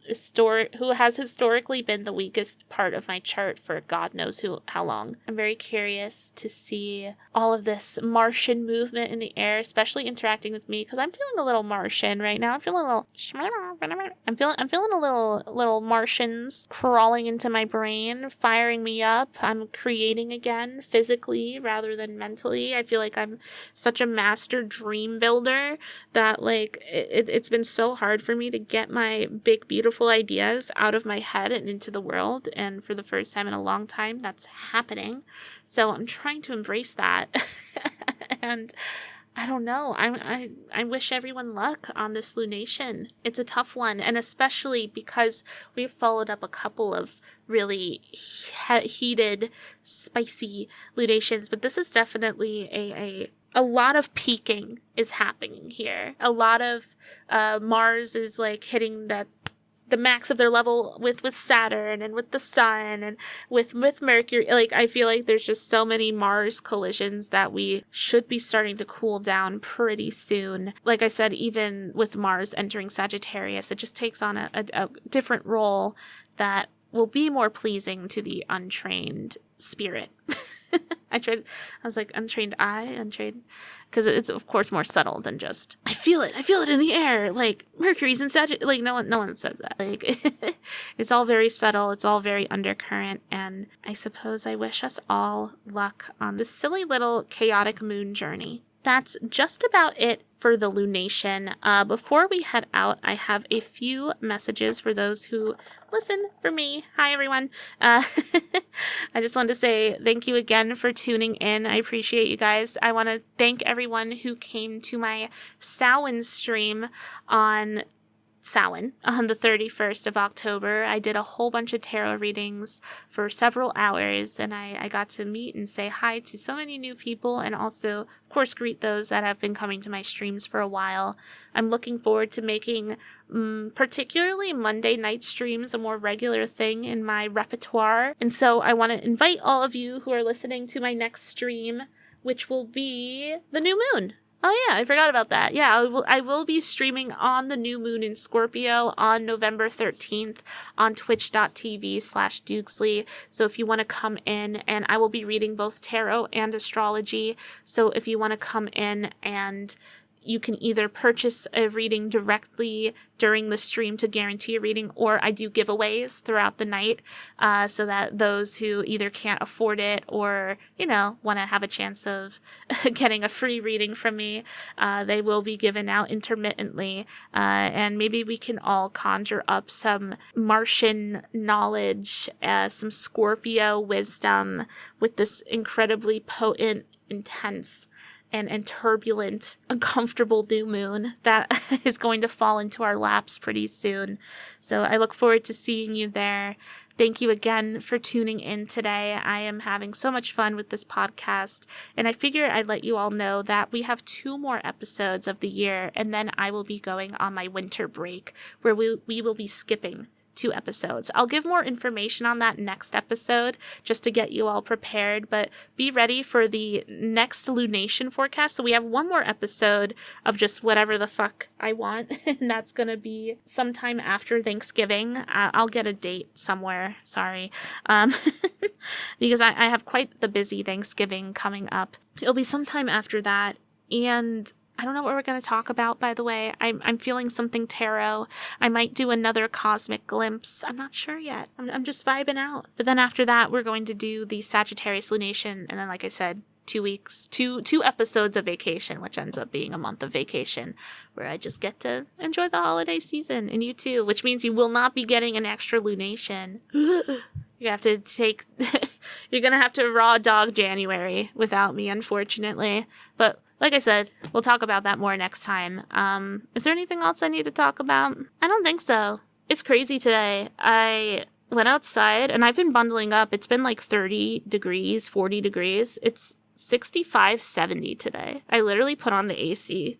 historically been the weakest part of my chart for God knows how long. I'm very curious to see all of this Martian movement in the air, especially interacting with me, because I'm feeling a little Martian right now. I'm feeling a little Martians crawling into my brain, firing me up. I'm creating again physically rather than mentally. I feel like I'm such a master dream builder that like it's been so hard for me to get my big, beautiful ideas out of my head and into the world. And for the first time in a long time, that's happening. So I'm trying to embrace that. And I don't know. I wish everyone luck on this lunation. It's a tough one. And especially because we've followed up a couple of really heated, spicy lunations. But this is definitely a lot of peaking is happening here. A lot of Mars is like hitting the max of their level with Saturn and with the sun and with Mercury. Like, I feel like there's just so many Mars collisions that we should be starting to cool down pretty soon. Like I said, even with Mars entering Sagittarius, it just takes on a different role that will be more pleasing to the untrained spirit. I was like, untrained, because it's of course more subtle than just, I feel it in the air, like Mercury's in Sagittarius, like no one says that, like, it's all very subtle, it's all very undercurrent, and I suppose I wish us all luck on this silly little chaotic moon journey. That's just about it for the lunation. Before we head out, I have a few messages for those who listen for me. Hi, everyone. I just wanted to say thank you again for tuning in. I appreciate you guys. I want to thank everyone who came to my Samhain stream on the 31st of October. I did a whole bunch of tarot readings for several hours, and I got to meet and say hi to so many new people, and also, of course, greet those that have been coming to my streams for a while. I'm looking forward to making particularly Monday night streams a more regular thing in my repertoire, and so I want to invite all of you who are listening to my next stream, which will be the new moon. Oh yeah, I forgot about that. Yeah, I will be streaming on the new moon in Scorpio on November 13th on twitch.tv/Doogsley. So if you want to come in, and I will be reading both tarot and astrology. So if you want to come in and you can either purchase a reading directly during the stream to guarantee a reading, or I do giveaways throughout the night so that those who either can't afford it or, want to have a chance of getting a free reading from me, they will be given out intermittently. And maybe we can all conjure up some Martian knowledge, some Scorpio wisdom with this incredibly potent, intense, and turbulent, uncomfortable new moon that is going to fall into our laps pretty soon. So I look forward to seeing you there. Thank you again for tuning in today. I am having so much fun with this podcast, and I figure I'd let you all know that we have 2 more episodes of the year, and then I will be going on my winter break, where we will be skipping 2 episodes. I'll give more information on that next episode just to get you all prepared, but be ready for the next lunation forecast. So we have 1 more episode of just whatever the fuck I want, and that's gonna be sometime after Thanksgiving. I'll get a date somewhere, sorry, because I have quite the busy Thanksgiving coming up. It'll be sometime after that, and I don't know what we're going to talk about, by the way. I'm feeling something tarot. I might do another cosmic glimpse. I'm not sure yet. I'm just vibing out. But then after that, we're going to do the Sagittarius lunation. And then, like I said, 2 weeks, two episodes of vacation, which ends up being a month of vacation, where I just get to enjoy the holiday season. And you too, which means you will not be getting an extra lunation. You have to take, you're going to have to raw dog January without me, unfortunately. But like I said, we'll talk about that more next time. Is there anything else I need to talk about? I don't think so. It's crazy today. I went outside and I've been bundling up. It's been like 30 degrees, 40 degrees. It's 65, 70 today. I literally put on the AC.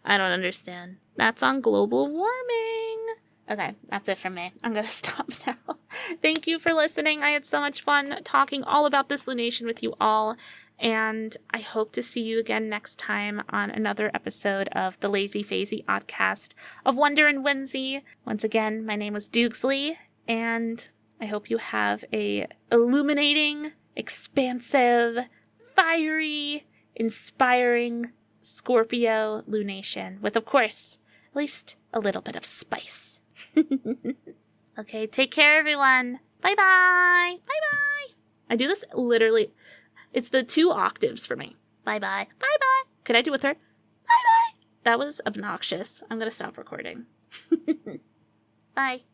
I don't understand. That's on global warming. Okay, that's it from me. I'm going to stop now. Thank you for listening. I had so much fun talking all about this lunation with you all. And I hope to see you again next time on another episode of the Lazy Phasey Oddcast of Wonder and Whimsy. Once again, my name was Doogsley, and I hope you have a illuminating, expansive, fiery, inspiring Scorpio lunation with, of course, at least a little bit of spice. Okay, take care, everyone. Bye-bye. Bye-bye. I do this literally... It's the 2 octaves for me. Bye-bye. Bye-bye. Could I do a third? Bye-bye. That was obnoxious. I'm going to stop recording. Bye.